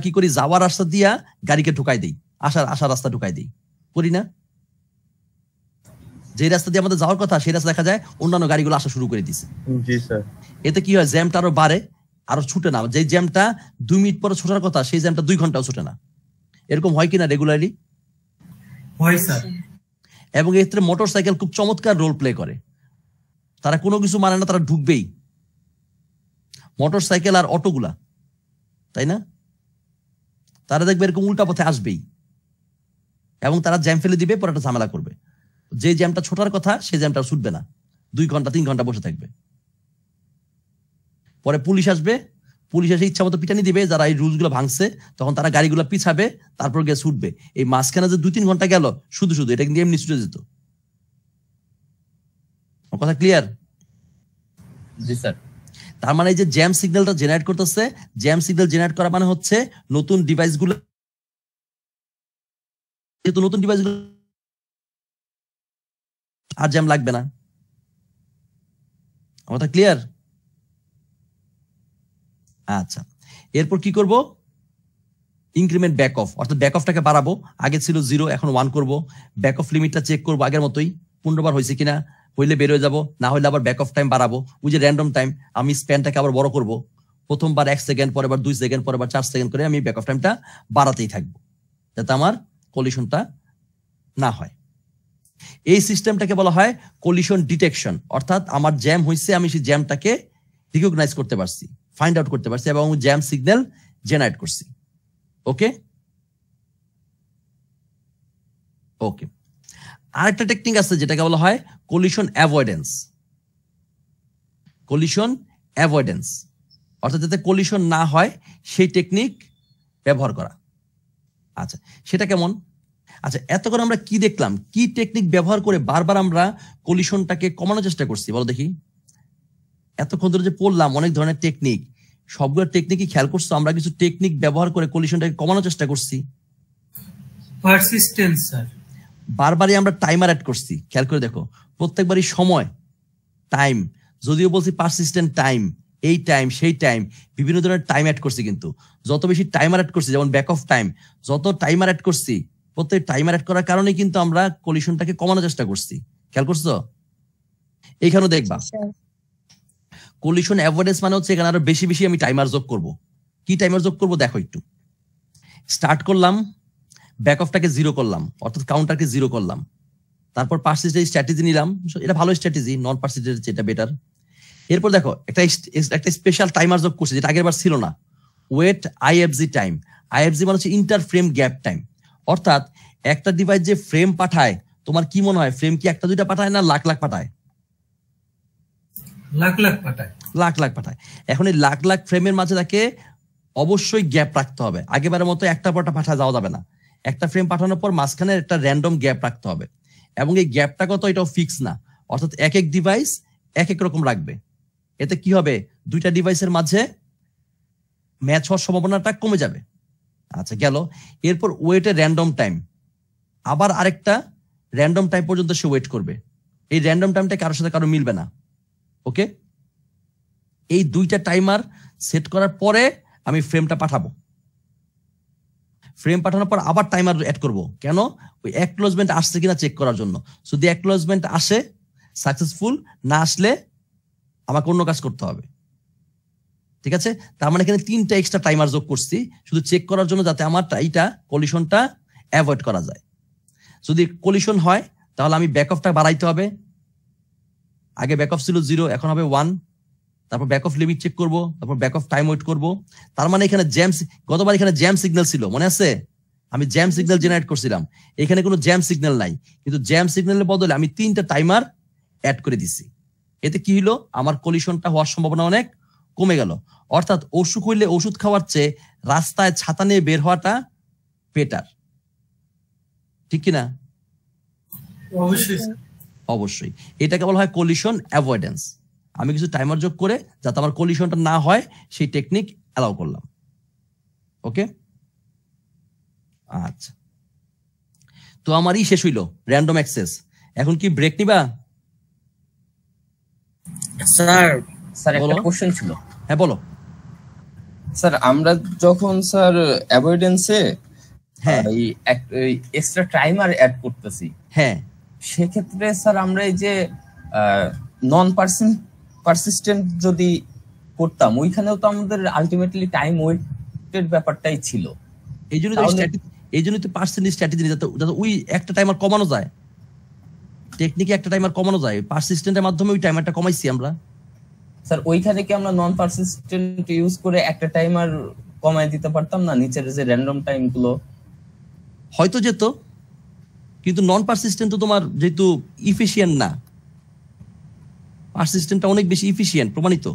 কি করি যাওয়ার রাস্তা দিয়া গাড়িকে ঢুকাই দিই, আসার রাস্তা ঢুকাই দিই, করি না? যে রাস্তা দিয়ে আমাদের যাওয়ার কথা সেই রাস্তা দেখা যায় অন্যান্য গাড়িগুলো আসা শুরু করে দিছে। জি স্যার। এতে কি হয়, জ্যামটা আরো বাড়ে, আরো ছুটে না। যে জ্যামটা 2 মিনিট পরে ছোটার কথা সেই জ্যামটা 2 ঘন্টাও ছুটে না। এরকম হয় কিনা রেগুলারলি? হয় স্যার। এবং এর ক্ষেত্রে মোটরসাইকেল খুব চমৎকার রোল প্লে করে। তারা কোনো কিছু মানে না, তারা ঢুকবেই, মোটরসাইকেল আর অটোগুলা, তাই না? তারা দেখবে এরকম উল্টা পথে আসবেই এবং তারা জ্যাম ফেলে দিবে, পরে একটা ঝামেলা করবে। যে জ্যামটা ছোটার কথা সেই জ্যামটা ছুটবে না, 2 ঘন্টা 3 ঘন্টা বসে থাকবে। পরে পুলিশ আসবে, পুলিশ এসে ইচ্ছা মতো পিটানি দিবে যারা এই রুলস গুলো ভাঙছে, তখন তারা গাড়িগুলো পিছাবে, তারপর গিয়ে ছুটবে। এই মাঝখানে যে 2-3 ঘন্টা গেল শুধু এটা কিন্তু এমনি ছুটে যেত। কথা ক্লিয়ার? জি স্যার। তার মানে এই যে জ্যাম সিগন্যালটা জেনারেট করতেছে, জ্যাম সিগন্যাল জেনারেট করা মানে হচ্ছে নতুন ডিভাইসগুলো, যেহেতু নতুন ডিভাইসগুলো আর জ্যাম লাগবে না। কথা ক্লিয়ার? আচ্ছা, এরপর কি করব? ইনক্রিমেন্ট ব্যাক অফ, অর্থাৎ ব্যাক অফটাকে বাড়াবো। আগে ছিল 0, এখন 1 করব। ব্যাক অফ লিমিটটা চেক করবো আগের মতোই, 15 বার হয়েছে কিনা, হইলে বের হয়ে যাবো, না হইলে আবার ব্যাক অফ টাইম বাড়াবো। ওই যে র্যান্ডম টাইম, আমি স্প্যানটাকে আবার বড় করব। প্রথমবার 1 সেকেন্ড, পরের বার 2 সেকেন্ড, পরের বার 4 সেকেন্ড করে আমি ব্যাক অফ টাইমটা বাড়াতেই থাকবো, যাতে আমার কলিশনটা না হয়। এই সিস্টেমটাকে বলা হয় কলিশন ডিটেকশন, অর্থাৎ আমার জ্যাম হয়েছে, আমি সেই জ্যামটাকে রিকগনাইজ করতে পারছি, ফাইন্ড আউট করতে পারছি এবং জ্যাম সিগন্যাল জেনারেট করছি। ওকে ওকে আরেকটা টেকনিক আছে যেটাকে বলা হয় কলিশন অ্যাভয়েডেন্স। কলিশন অ্যাভয়েডেন্স অর্থাৎ যাতে কলিশন না হয় সেই টেকনিক ব্যবহার করা। আচ্ছা, সেটা কেমন? আচ্ছা, এতক্ষণ আমরা কি দেখলাম, কি টেকনিক ব্যবহার করে বারবার আমরা কলিশনটাকে কমানোর চেষ্টা করছি, বলো দেখি। এতক্ষণ ধরে যে পড়লাম অনেক ধরনের টেকনিক, সবগুলো টেকনিকই খেয়াল করছো? আমরা কিছু টেকনিক ব্যবহার করে কলিশনটাকে কমানোর চেষ্টা করছি। Persistence sir. বারবারই আমরা টাইমার অ্যাড করছি, খেয়াল করে দেখো, প্রত্যেকবারই সময়, টাইম, যদিও বলছি পারসিস্টেন্ট টাইম, এই টাইম সেই টাইম, বিভিন্ন ধরনের টাইম অ্যাড করছি। কিন্তু যত বেশি টাইমার অ্যাড করছি, যেমন ব্যাক অফ টাইম, যত টাইমার অ্যাড করছি, প্রত্যেক টাইমার অ্যাড করার কারণে কিন্তু আমরা কলিশনটাকে কমানোর চেষ্টা করছি। খেয়াল করছো? এইখানেও দেখবা কলিশন অ্যাভয়েডেন্স মানে হচ্ছে এখানে আরো বেশি বেশি আমি টাইমার যোগ করব। কি টাইমার যোগ করব দেখো একটু। স্টার্ট করলাম, ব্যাক অফটাকে 0 করলাম, অর্থাৎ কাউন্টারকে 0 করলাম। তারপর পারসিস্টেন্ট স্ট্র্যাটেজি নিলাম, এটা ভালো স্ট্র্যাটেজি, নন পারসিস্টেন্ট এটা বেটার। এরপর দেখো একটা স্পেশাল টাইমার যোগ করছে যেটা আগের বার ছিল না, ওয়েট IFG টাইম। IFG মানে হচ্ছে ইন্টার ফ্রেম গ্যাপ টাইম, অর্থাৎ একটা ডিভাইস যে ফ্রেম পাঠায়, তোমার কি মনে হয় ফ্রেম কি 1-2টা পাঠায় না লাখ লাখ পাঠায়? লাখ লাখ পাঠায়। লাখ লাখ পাঠায়। এখন এই লাখ লাখ ফ্রেমের মাঝে তাকে অবশ্যই গ্যাপ রাখতে হবে। আগেবারের মতো একটা পরটা পাঠা যাওয়া যাবে না। একটা ফ্রেম পাঠানোর পর মাঝখানে একটা র্যান্ডম গ্যাপ রাখতে হবে, এবং এই গ্যাপটা কত এটাও ফিক্স না, অর্থাৎ এক এক ডিভাইস এক এক রকম রাখবে। এতে কি হবে, দুইটা ডিভাইসের মাঝে ম্যাচ হওয়ার সম্ভাবনাটা কমে যাবে। আচ্ছা গেল। এরপর ওয়েটে র্যান্ডম টাইম, আবার আরেকটা র্যান্ডম টাইম পর্যন্ত সে ওয়েট করবে। এই র্যান্ডম টাইমটা কারোর সাথে কারো মিলবে না। ওকে, এই দুইটা টাইমার সেট করার পরে আমি ফ্রেমটা পাঠাবো। ফ্রেম পাঠানোর পর আবার টাইমার অ্যাড করব। কেন? ওই অ্যাকনোলেজমেন্ট আসছে কিনা চেক করার জন্য। যদি অ্যাকনোলেজমেন্ট আসে সাকসেসফুল, না আসলে আমাকে অন্য কাজ করতে হবে। ঠিক আছে, তার মানে এখানে 3টা এক্সট্রা টাইমার যোগ করছি শুধু চেক করার জন্য, যাতে আমার এইটা কলিশনটা অ্যাভয়েড করা যায়। যদি কলিশন হয় তাহলে আমি ব্যাক অফটা বাড়াইতে হবে। আগে ব্যাক অফ ছিল 0, এখন হবে 1। তারপর ব্যাক অফ লিমিট চেক করব, তারপর ব্যাক অফ টাইম ওয়েট করব। তার মানে এখানে গতবার এখানে জ্যাম সিগন্যাল ছিল, মনে আছে? আমি জ্যাম সিগন্যাল জেনারেট করছিলাম, এখানে কোনো জ্যাম সিগন্যাল নাই, কিন্তু জ্যাম সিগন্যালের বদলে আমি 3টা টাইমার অ্যাড করে দিছি। এতে কি হলো, আমার কলিশনটা হওয়ার সম্ভাবনা অনেক কমে গেল। অর্থাৎ অসুখ হইলে ওষুধ খাওয়ার চেয়ে রাস্তায় ছাতা নিয়ে বের হওয়াটা বেটার, ঠিক কিনা? অবশ্যই। এটাকে বলা হয় কলিশন অ্যাভয়েডেন্স। আমি কিছু টাইমার যোগ করে যাতে আমার কলিশনটা না হয় সেই টেকনিক অ্যালাউ করলাম। ওকে, আচ্ছা, তো আমারই শেষ হইলো র্যান্ডম অ্যাক্সেস। এখন কি ব্রেক নিবা? স্যার একটা কোশ্চেন ছিল। হ্যাঁ বলো। স্যার আমরা যখন স্যার অ্যাভয়েডেন্সে হ্যাঁ এই এক্সট্রা টাইমার অ্যাড করতেছি, হ্যাঁ, সেক্ষেত্রে স্যার আমরা এই যে নন পারসিস্টেন্ট যদি করতাম, ওইখানেও তো আমাদের আলটিমেটলি টাইম ওয়েটের ব্যাপারটাই ছিল। এই জন্যই তো পার্সেন্টেজ স্ট্র্যাটেজি, যাতে ওই একটা টাইমার কমানো যায়, টেকনিকে একটা টাইমার কমানো যায়, পারসিস্টেন্টের মাধ্যমে ওই টাইমারটা কমাইছি আমরা। স্যার ওইখানে কি আমরা নন পারসিস্টেন্ট ইউজ করে একটা টাইমার কমায় দিতে পারতাম না, নিচের যে র্যান্ডম টাইম গুলো? হয়তো যেত, কিন্তু নন পারসিস্টেন্ট তো তোমার যেহেতু ইফিশিয়েন্ট না, পারসিস্টেন্টটা অনেক বেশি ইফিশিয়েন্ট, প্রমাণিত।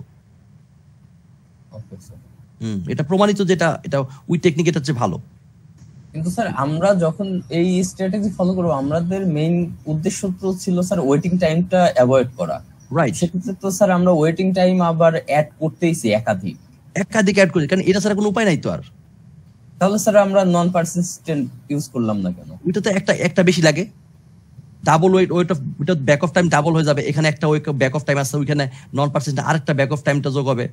এটা প্রমাণিত, যেটা এটা ওই টেকনিক এটা হচ্ছে ভালো। কিন্তু স্যার আমরা যখন এই স্ট্র্যাটেজি ফলো করব, আমাদের মেইন উদ্দেশ্য তো ছিল স্যার ওয়েটিং টাইমটা অ্যাভয়েড করা। রাইট, সেক্ষেত্রে তো স্যার আমরা ওয়েটিং টাইম আবার অ্যাড করতেইছি একাধিক অ্যাড করি, কারণ এটা ছাড়া কোনো উপায় নাই তো আর। তাহলে স্যার আমরা নন পারসিস্টেন্ট ইউজ করলাম না কেন? ওইটা তো একটা বেশি লাগে, double weight of back off time double হয়ে যাবে। এখানে একটা ব্যাক অফ টাইম আছে, ওইখানে নন পারসিস্টেন্ট আরেকটা ব্যাক অফ টাইমটা যোগ হবে।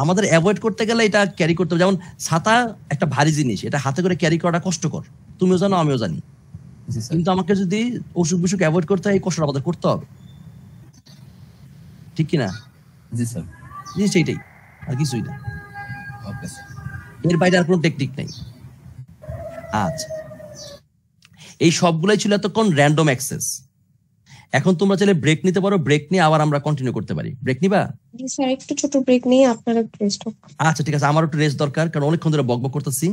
আমাদের অ্যাভয়েড করতে গেলে এটা ক্যারি করতে হবে। যেমন ছাতা একটা ভারী জিনিস, এটা হাতে করে ক্যারি করাটা কষ্টকর, তুমিও জানো আমিও জানি। কিন্তু আমাকে যদি অসুখ বিসুখ অ্যাভয়েড করতে হয়, এই কষ্টটা আমাদের করতে হবে, ঠিক কিনা? জি স্যার, জিনিসটা এইটাই, আর কিছুই না। ওকে স্যার, এর বাইরে আর কোনো টেকনিক নেই। আচ্ছা, এই সবগুলাই ছিল এতক্ষণ র্যান্ডম অ্যাক্সেস। এখন তোমরা চাইলে ব্রেক নিতে পারো, ব্রেক নিয়ে আবার আমরা কন্টিনিউ করতে পারি। ব্রেক নিবা? জি স্যার, একটু ছোট ব্রেক নিয়ে আপনারা একটু রেস্ট হোক। আচ্ছা ঠিক আছে, আমার একটু রেস্ট দরকার, কারণ অনেকক্ষণ ধরে বকবক করতেছি।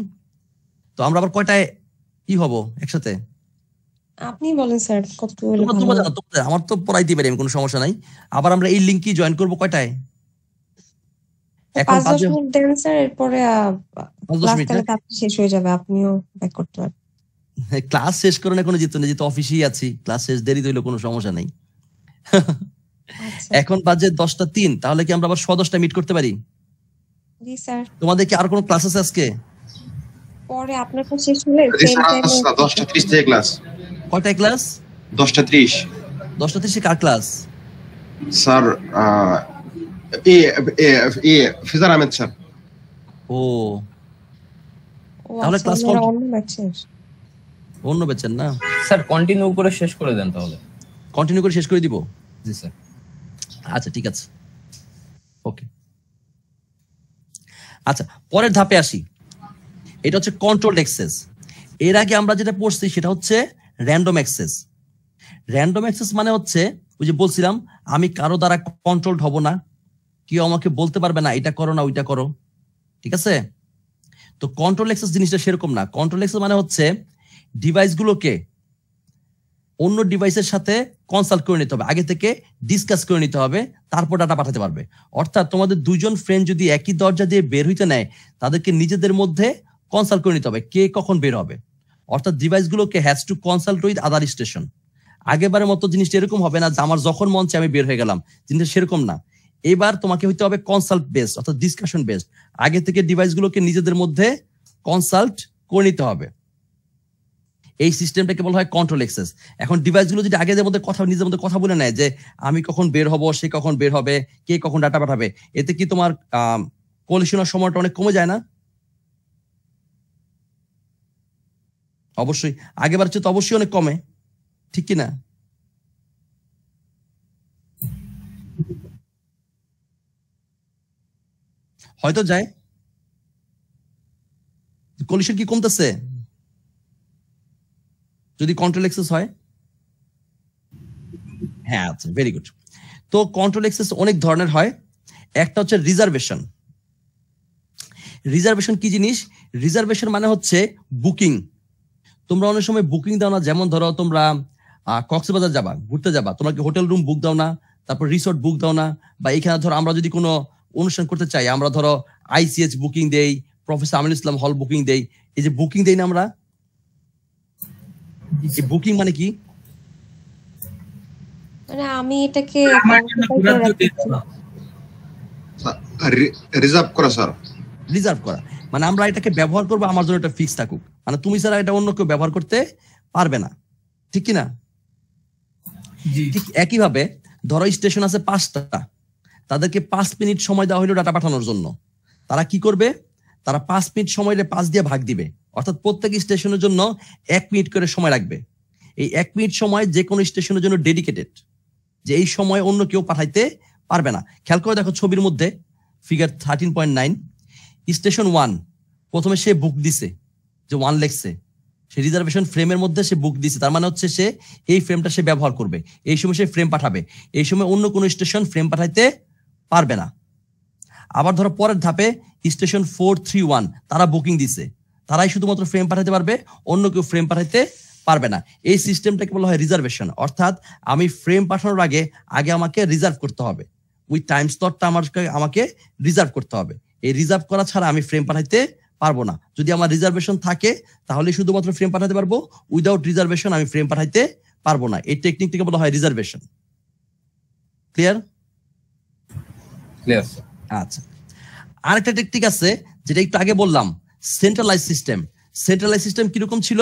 তো আমরা আবার কয়টায় কি হব একসাথে? আপনি বলেন স্যার, কতটুকু হলে ভালো তোমরা হয়? জানো, আমার তো পড়াইতে পারি, আমি কোনো সমস্যা নাই। আবার আমরা এই লিংক কি জয়েন করব কয়টায়? এখন 5-10 মিনিট দেন স্যার, এরপরে 5-10 মিনিট তাহলে তাড়াতাড়ি শেষ হয়ে যাবে, আপনিও ব্যাক করতে পারবেন। ক্লাস শেষ করে না কোনো যেত না, যেহেতু অফিসেই আছি, ক্লাস শেষ দেরি হইলে কোনো সমস্যা নাই। আচ্ছা এখন বাজে 10টা 3, তাহলে কি আমরা আবার 10:10 মিট করতে পারি? জি স্যার, তোমাদের কি আর কোনো ক্লাস আছে আজকে? পরে আপনার কাছে শেষ হলে জি স্যার, 10:30 থেকে ক্লাস। কয়টায় ক্লাস? 10:30। 10টা 30 কার class? Sir Fizar Ahmed sir. ও তাহলে তাহলে ক্লাস অন্য ব্যাচের। অন্য বেচেন না? স্যার কন্টিনিউ করে শেষ করে দেন তাহলে। কন্টিনিউ করে শেষ করে দিব? জি স্যার। আচ্ছা ঠিক আছে, ওকে। আচ্ছা, পরের ধাপে আসি। এটা হচ্ছে কন্ট্রোলড অ্যাক্সেস। এর আগে আমরা যেটা পড়ছি সেটা হচ্ছে র্যান্ডম অ্যাক্সেস। র্যান্ডম অ্যাক্সেস মানে হচ্ছে ওই যে বলছিলাম, আমি কারো দ্বারা কন্ট্রোলড হব না, কেউ আমাকে বলতে পারবে না এটা করো না ওইটা করো, ঠিক আছে? তো কন্ট্রোল অ্যাক্সেস জিনিসটা সেরকম না। কন্ট্রোল অ্যাক্সেস মানে হচ্ছে ডিভাইসগুলোকে অন্য ডিভাইসের সাথে কনসাল্ট করে নিতে হবে, আগে থেকে ডিসকাস করে নিতে হবে, তারপর ডাটা পাঠাতে পারবে। অর্থাৎ তোমাদের দুইজন ফ্রেন্ড যদি একই দরজা দিয়ে বের হইতে নেয়, তাদেরকে নিজেদের মধ্যে কনসাল্ট করে নিতে হবে কে কখন বের হবে। অর্থাৎ ডিভাইসগুলোকে has to consult with other station. আগেবারের মতো জিনিসটা এরকম হবে না যে আমার যখন মন চায় আমি বের হয়ে গেলাম, জিনিসটা সেরকম না। এবার তোমাকে হইতে হবে কনসাল্ট বেসড অর্থাৎ ডিসকাশন বেসড। আগে থেকে ডিভাইসগুলোকে নিজেদের মধ্যে কনসাল্ট করে নিতে হবে। এই সিস্টেমটাকে বলা হয় কন্ট্রোল অ্যাক্সেস। এখন ডিভাইসগুলো যদি আগে মধ্যে কথা নিজের মধ্যে কথা বলে নেয় যে আমি কখন বের হব, সে কখন বের হবে, কে কখন ডাটা পাঠাবে, এতে কি তোমার কোলিশনের সময়টা অনেক কমে যায় না? অবশ্যই, আগেবার চেয়ে তো অবশ্যই অনেক কমে, ঠিক কি না? হয়তো যায়, কোলিশন কি কমতেছে যদি কন্ট্রোল অ্যাক্সেস হয়? হ্যাঁ, আচ্ছা, ভেরি গুড। তো কন্ট্রোল অ্যাক্সেস অনেক ধরনের হয়। একটা হচ্ছে রিজার্ভেশন। রিজার্ভেশন কি জিনিস? রিজার্ভেশন মানে হচ্ছে বুকিং। তোমরা অনেক সময় বুকিং দাও না, যেমন ধরো তোমরা কক্সবাজার যাবা, ঘুরতে যাবা, তোমরা কি হোটেল রুম বুক দাও না, তারপর রিসোর্ট বুক দাও না, বা এখানে ধরো আমরা যদি কোনো অনুষ্ঠান করতে চাই, আমরা ধরো ICH বুকিং দেই, প্রফেসর আমিনুল ইসলাম হল বুকিং দেই, এই যে বুকিং দেই না আমরা, এই বুকিং মানে কি? মানে আমি এটাকে রিজার্ভ করা স্যার। রিজার্ভ করা মানে আমরা এটাকে ব্যবহার করবো, আমার জন্য এটা ফিক্স থাকুক, মানে তুমি ছাড়া এটা অন্য কেউ ব্যবহার করতে পারবে না, ঠিক কিনা? ঠিক একইভাবে ধরো স্টেশন আছে 5টা, তাদেরকে 5 মিনিট সময় দেওয়া হলো ডাটা পাঠানোর জন্য। তারা কি করবে? তারা 5 মিনিট সময় 5 দিয়ে ভাগ দিবে, অর্থাৎ প্রত্যেক স্টেশনের জন্য 1 মিনিট করে সময় রাখবে। এই 1 মিনিট সময় যে কোনো স্টেশনের জন্য ডেডিকেটেড, যে এই সময় অন্য কেউ পাঠাইতে পারবে না। খেয়াল করে দেখো ছবির মধ্যে ফিগার 13.9, স্টেশন 1 প্রথমে সে বুক দিছে, যে 1 লেখছে, সে রিজার্ভেশন ফ্রেমের মধ্যে সে বুক দিছে, তার মানে হচ্ছে সে এই ফ্রেমটা সে ব্যবহার করবে, এই সময় সে ফ্রেম পাঠাবে, এই সময় অন্য কোনো স্টেশন ফ্রেম পাঠাইতে পারবে না। আবার ধরো পরের ধাপে স্টেশন 431 তারা বুকিং দিছে, তারাই শুধুমাত্র ফ্রেম পাঠাতে পারবে, অন্য কেউ ফ্রেম পাঠাইতে পারবে না। এই সিস্টেমটাকে বলা হয় রিজার্ভেশন, অর্থাৎ আমি ফ্রেম পাঠানোর আগে আমাকে রিজার্ভ করতে হবে, ওই টাইম স্লটটা আমাকে রিজার্ভ করতে হবে। এই রিজার্ভ করা ছাড়া আমি ফ্রেম পাঠাইতে পারবো না। যদি আমার রিজার্ভেশন থাকে তাহলে শুধুমাত্র ফ্রেম পাঠাতে পারবো, উইদাউট রিজার্ভেশন আমি ফ্রেম পাঠাইতে পারবো না। এই টেকনিকটাকে বলা হয় রিজার্ভেশন। ক্লিয়ার? ক্লিয়ার। আচ্ছা, আরেকটা টেকনিক আছে যেটা একটু আগে বললাম, সেন্ট্রালাইজ সিস্টেম। সেন্ট্রালাইজ সিস্টেম কিরকম ছিল?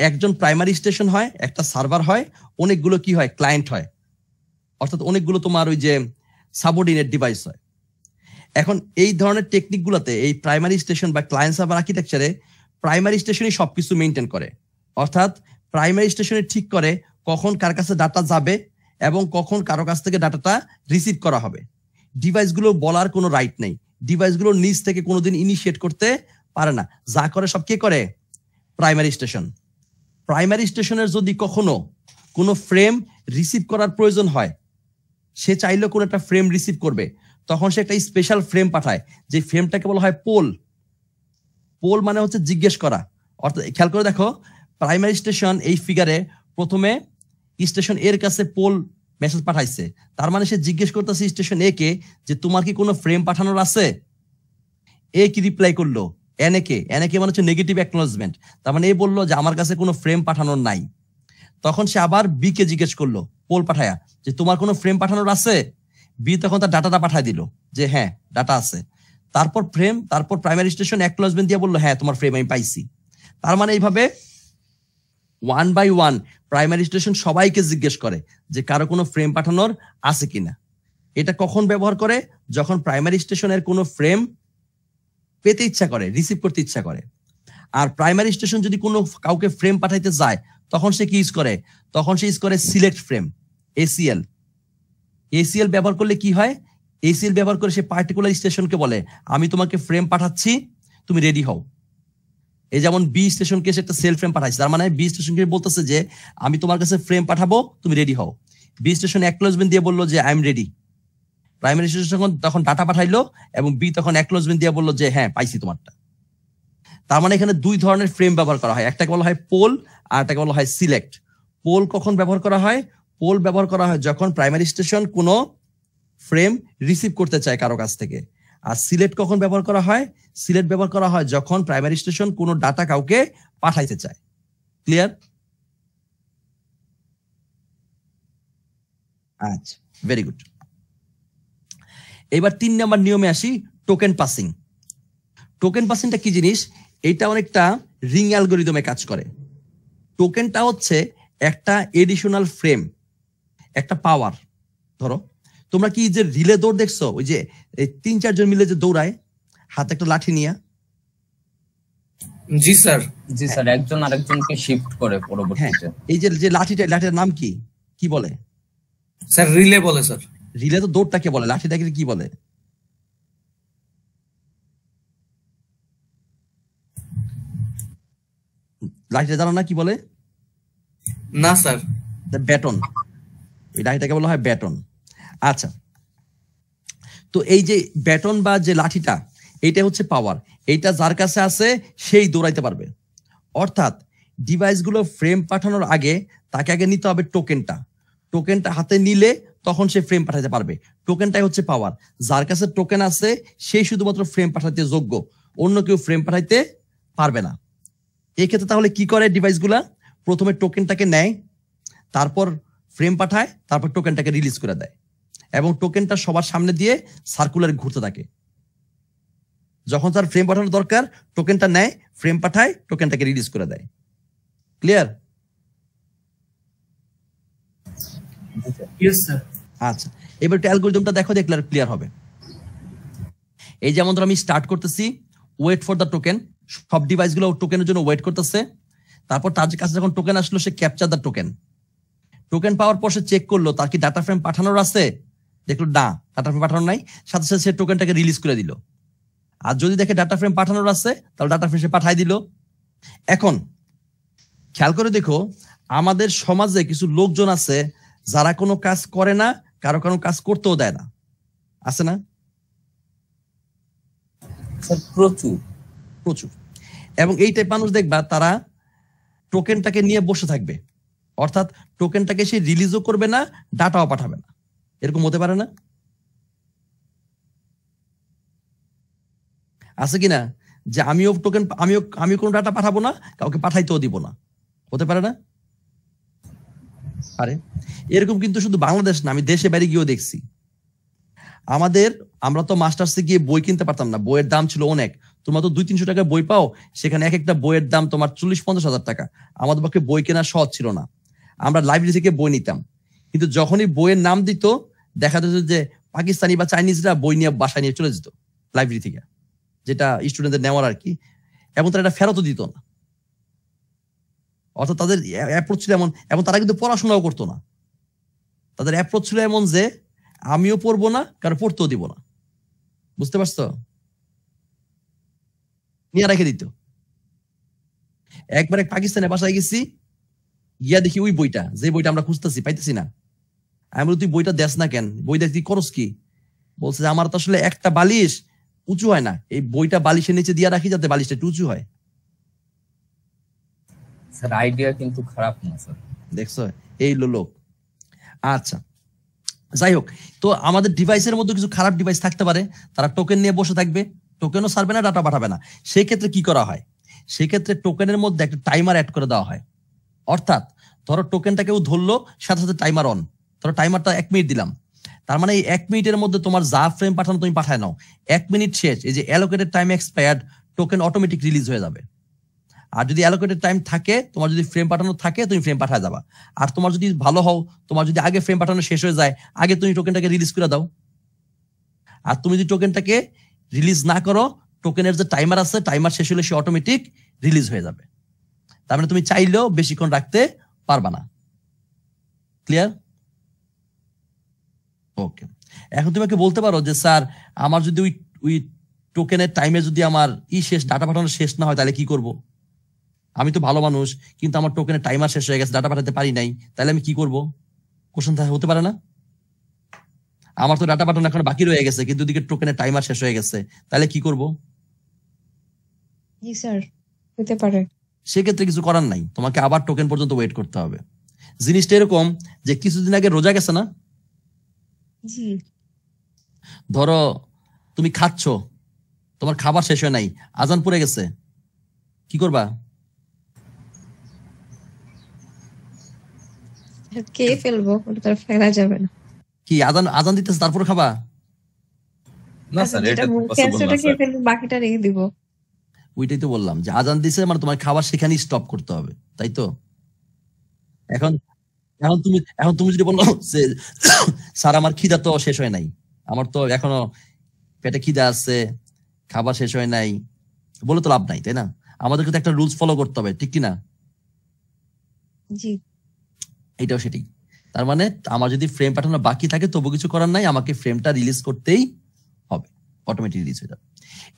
একজন প্রাইমারি স্টেশন হয়, একটা সার্ভার হয়, অনেকগুলো কি হয়? ক্লায়েন্ট হয়, অর্থাৎ অনেকগুলো তোমার ওই যে সাবঅর্ডিনেট ডিভাইস হয়। এখন এই ধরনের টেকনিক গুলাতে এই প্রাইমারি স্টেশন বা ক্লায়েন্ট সার্ভার আর্কিটেকচারে প্রাইমারি স্টেশনই সবকিছু মেনটেন করে, অর্থাৎ প্রাইমারি স্টেশনে ঠিক করে কখন কার কাছে ডাটা যাবে এবং কখন কারো কাছ থেকে ডাটাটা রিসিভ করা হবে। ডিভাইসগুলো বলার কোনো রাইট নেই, ডিভাইসগুলো নিজ থেকে কোনোদিন ইনিশিয়েট করতে পারে না, যা করে সব কে করে? Primary station. প্রাইমারি স্টেশনের যদি কখনো কোনো ফ্রেম রিসিভ করার প্রয়োজন হয়, সে চাইলেও কোনো একটা ফ্রেম রিসিভ করবে, তখন সে একটা স্পেশাল ফ্রেম পাঠায়, যে ফ্রেমটাকে বলা হয় পোল। পোল মানে হচ্ছে জিজ্ঞেস করা, অর্থাৎ খেয়াল করে দেখো প্রাইমারি স্টেশন এই ফিগারে প্রথমে স্টেশন এর কাছে পোল মেসেজ পাঠাইছে, তার মানে সে জিজ্ঞেস করতেছে স্টেশন এ কে যে তোমার কি কোনো ফ্রেম পাঠানোর আছে? এ কি রিপ্লাই করলো? এনএকে মানে হচ্ছে নেগেটিভ অ্যাকনোলেজমেন্ট, তার মানে এ বললো যে আমার কাছে কোনো ফ্রেম পাঠানোর নাই। তখন সে আবার বি কে জিজ্ঞেস করলো পোল পাঠায়া যে তোমার কোনো ফ্রেম পাঠানোর আছে? বি তখন তার ডাটাটা পাঠায় দিল যে হ্যাঁ ডাটা আছে। তারপর প্রাইমারি স্টেশন অ্যাকনোলেজমেন্ট দিয়ে বললো হ্যাঁ তোমার ফ্রেম আমি পাইছি। তার মানে এইভাবে 1 by 1 প্রাইমারি স্টেশন সবাইকে জিজ্ঞেস করে যে কারো কোনো ফ্রেম পাঠানোর আছে কিনা। এটা কখন ব্যবহার করে? যখন প্রাইমারি স্টেশনের কোনো ফ্রেম পেতে ইচ্ছা করে, রিসিভ করতে ইচ্ছা করে। আর প্রাইমারি স্টেশন যদি কোনো কাউকে ফ্রেম পাঠাইতে যায় তখন সে কি ইউজ করে? তখন সে ইউজ করে সিলেক্ট ফ্রেম, ACL। ACL ব্যবহার করলে কি হয়? ACL ব্যবহার করে সে পার্টিকুলার স্টেশনকে বলে আমি তোমাকে ফ্রেম পাঠাচ্ছি, তুমি রেডি হও। এই যেমন বি স্টেশনকে সে একটা সেল ফ্রেম পাঠাইছে, তার মানে বি স্টেশনকে বলতেছে যে আমি তোমার কাছে ফ্রেম পাঠাবো, তুমি রেডি হও। বি স্টেশন অ্যাকনোলেজমেন্ট দিয়ে বললো যে I am ready. Primary station তখন ডাটা পাঠাইলো এবং বি তখন অ্যাকনোলেজমেন্ট দিয়ে বললো যে হ্যাঁ পাইছি তোমারটা। তার মানে এখানে দুই ধরনের ফ্রেম ব্যবহার করা হয়, একটাকে বলা হয় পোল আর একটাকে বলা হয় সিলেক্ট। পোল কখন ব্যবহার করা হয়? পোল ব্যবহার করা হয় যখন প্রাইমারি স্টেশন কোনো ফ্রেম রিসিভ করতে চায় কারো কাছ থেকে। আর সিলেক্ট কখন ব্যবহার করা হয়? সিলেক্ট ব্যবহার করা হয় যখন প্রাইমারি স্টেশন কোনো ডাটা কাউকে পাঠাইতে চায়। ক্লিয়ার? আচ্ছা, ভেরি গুড। এবার 3 নাম্বার নিয়মে আসি, টোকেন পাসিং। টোকেন পাসিংটা কি জিনিস? এটা অনেকটা রিং অ্যালগরিদমে কাজ করে। টোকেনটা হচ্ছে একটা এডিশনাল ফ্রেম, একটা পাওয়ার। ধরো তোমরা কি যে রিলে দৌড় দেখছো, ওই যে 3-4 জন মিলে যে দৌড়ায় হাতে একটা লাঠি নিয়ে? জি স্যার। জি স্যার, একজন আরেকজনকে শিফট করে হ্যাঁ, পরবর্তীতে। এই যে লাঠিটার নাম কি, কি বলে? স্যার রিলে বলে স্যার। রিলে তো দৌড়টাকে বলে, লাঠিটাকে কি বলে? লাঠিটা জানো না কি বলে? না স্যার। ব্যাটন। এই লাঠিটাকে বলা হয় ব্যাটন। আচ্ছা, তো এই যে ব্যাটন বা যে লাঠিটা, এইটা হচ্ছে পাওয়ার। এইটা যার কাছে আছে সেই দৌড়াইতে পারবে। অর্থাৎ ডিভাইসগুলো ফ্রেম পাঠানোর আগে তাকে আগে নিতে হবে টোকেনটা। টোকেনটা হাতে নিলে তখন সে ফ্রেম পাঠাতে পারবে। টোকেনটাই হচ্ছে পাওয়ার। যার কাছে টোকেন আছে সেই শুধুমাত্র ফ্রেম পাঠাতে যোগ্য, অন্য কেউ ফ্রেম পাঠাইতে পারবে না। এই ক্ষেত্রে তাহলে কি করে ডিভাইসগুলা? প্রথমে টোকেনটাকে নেয়, তারপর ফ্রেম পাঠায়, তারপর টোকেনটাকে রিলিজ করে দেয়, এবং টোকেনটা সবার সামনে দিয়ে সার্কুলার ঘুরতে থাকে। যখন তার ফ্রেম পাঠানোর দরকার, টোকেনটা নেয়, ফ্রেম পাঠায়, টোকেনটাকে রিলিজ করে দেয়। ক্লিয়ার? Yes sir. আচ্ছা, এবার একটু অ্যালগরিদমটা দেখো, দেখলে ক্লিয়ার হবে। এই যেমন ধর আমি স্টার্ট করতেছি, ওয়েট ফর দ্য টোকেন। সব ডিভাইসগুলো টোকেনের জন্য ওয়েট করতেছে। তারপর তার কাছে যখন টোকেন আসলো, সে ক্যাপচার দ্য টোকেন। টোকেন পাওয়ার পর সে চেক করলো তার কি ডাটা ফ্রেম পাঠানোর আছে, দেখলো না, ডাটা ফ্রেম পাঠানোর নাই, সাথে সাথে সে টোকেনটাকে রিলিজ করে দিল। আর যদি দেখে ডাটা ফ্রেম পাঠানোর আছে, তাহলে ডাটা ফ্রেম সে পাঠাই দিল। এখন খেয়াল করে দেখো, আমাদের সমাজে কিছু লোকজন আছে যারা কোনো কাজ করে না, কারো কোনো কাজ করতেও দেয় না, আছে না? স্যার প্রচুর প্রচুর। এবং এই টাইপ মানুষ দেখবা, তারা টোকেনটাকে নিয়ে বসে থাকবে। অর্থাৎ টোকেনটাকে সে রিলিজও করবে না, ডাটাও পাঠাবে না। এরকম হতে পারে না? আছে কিনা? যে আমিও টোকেন, আমি কোনো ডাটা পাঠাবো না, কাউকে পাঠাইতেও দিব না। হতে পারে না? আরে এরকম কিন্তু শুধু বাংলাদেশ না, আমি দেশে বাইরে গিয়েও দেখছি। আমরা তো মাস্টার্সে গিয়ে বই কিনতে পারতাম না, বইয়ের দাম ছিল অনেক। তোমরা তো 200-300 টাকায় বই পাও, সেখানে এক একটা বইয়ের দাম তোমার 40-50 হাজার টাকা। আমাদের পক্ষে বই কেনা সহজ ছিল না, আমরা লাইব্রেরি থেকে বই নিতাম। কিন্তু যখনই বইয়ের নাম দিত, দেখা যেত যে পাকিস্তানি বা চাইনিজরা বই নিয়ে বাসায় নিয়ে চলে যেত লাইব্রেরি থেকে, যেটা স্টুডেন্টদের নেওয়ার আর কি, এবং তারা এটা ফেরতও দিত না। অর্থাৎ তাদের অ্যাপ্রোচ ছিল এমন, এবং তারা কিন্তু পড়াশোনাও করতো না। তাদের অ্যাপ্রোচ ছিল এমন যে আমিও পড়বো না, কারো পড়তেও দিব না। বুঝতে পারছো? নিয়ে রেখে দিত। একবার এক পাকিস্তানের বাসায় গেছি, গিয়া দেখি ওই বইটা, যে বইটা আমরা খুঁজতেছি পাইতেছি না। আমি বলি, তুই বইটা দেস না কেন? বই দেখি করস কি? বলছে যে আমার তো আসলে একটা বালিশ উঁচু হয় না, এই বইটা বালিশের নিচে দিয়ে রাখি যাতে বালিশটা একটু উঁচু হয়। স্যার আইডিয়া কিন্তু খারাপ না স্যার। দেখছো, এই লোক। আচ্ছা, যাই হোক, তো আমাদের ডিভাইসের মধ্যে কিছু খারাপ ডিভাইস থাকতে পারে, তারা টোকেন নিয়ে বসে থাকবে, টোকেনও ছাড়বে না, ডাটা পাঠাবে না। সেই ক্ষেত্রে কি করা হয়? সেই ক্ষেত্রে টোকেনের মধ্যে একটা টাইমার অ্যাড করে দেওয়া হয়। অর্থাৎ ধরো টোকেনটা কেউ ধরলো, সাথে সাথে টাইমার অন। ধরো টাইমারটা 1 মিনিট দিলাম, তার মানে এই 1 মিনিটের মধ্যে তোমার যা ফ্রেম পাঠানো তুমি পাঠায় নাও। 1 মিনিট শেষ, এই যে allocated time expired, token automatic release হয়ে যাবে। আর যদি অ্যালোকেটেড টাইম থাকে, তোমার যদি ফ্রেম পাঠানো থাকে, তুমি ফ্রেম পাঠায় যাবা। আর তোমার যদি ভালো হও, তোমার যদি আগে ফ্রেম পাঠানো শেষ হয়ে যায়, আগে তুমি টোকেনটাকে রিলিজ করে দাও। আর তুমি যদি টোকেনটাকে রিলিজ না করো, টোকেনের যে টাইমার আছে, টাইমার শেষ হলে সে অটোমেটিক রিলিজ হয়ে যাবে। তার মানে তুমি চাইলেও বেশিক্ষণ রাখতে পারবা না। ক্লিয়ার? ওকে, এখন তুমি আমাকে বলতে পারো যে স্যার, আমার যদি ওই টোকেনের টাইমে যদি আমার শেষ, ডাটা পাঠানো শেষ না হয়, তাহলে কি করব? আমি তো ভালো মানুষ, কিন্তু আমার টোকেনের টাইমার শেষ হয়ে গেছে, ডাটা পাঠাতে পারি নাই, তাহলে আমি কি করব? কোশ্চেন হতে পারে না? আমার তো ডাটা পাঠানো এখন বাকি রয়ে গেছে, কিন্তু ওদিকে টোকেনের টাইমার শেষ হয়ে গেছে, তাহলে কি করব? জি স্যার, হতে পারে। সেক্ষেত্রে কিছু করার নাই, তোমাকে আবার টোকেন পর্যন্ত ওয়েট করতে হবে। জিনিসটা এরকম যে কিছুদিন আগে রোজা গেছে না? জি। ধরো তুমি খাচ্ছ, তোমার খাবার শেষ হয় নাই, আজান পড়ে গেছে, কি করবা? খেয়ে ফেলবো, ওটা তো আর ফেলা যাবে না। কি আজান আজান দিতেছে তারপর খাবা? না আচ্ছা, স্যার, যেটা এটা মুখে পসিবল আছে না ওটা স্যার। খেয়ে ফেলবো, বাকিটা রেখে দিব। ওইটাই তো বললাম যে আজান দিছে মানে তোমার খাবার সেখানেই স্টপ করতে হবে, তাই তো? এখন এখন তুমি যদি বলো যে স্যার আমার খিদা তো শেষ হয় নাই, আমার তো এখনো পেটে খিদা আছে, খাবার শেষ হয় নাই, বলে তো লাভ নাই, তাই না? আমাদেরকে তো একটা রুলস ফলো করতে হবে, ঠিক কি না? জি, এটাও সেটাই। তার মানে আমার যদি ফ্রেম পাঠানো বাকি থাকে তবু কিছু করার নাই, আমাকে ফ্রেমটা রিলিজ করতেই হবে, অটোমেটিক রিলিজ হয়ে যাবে।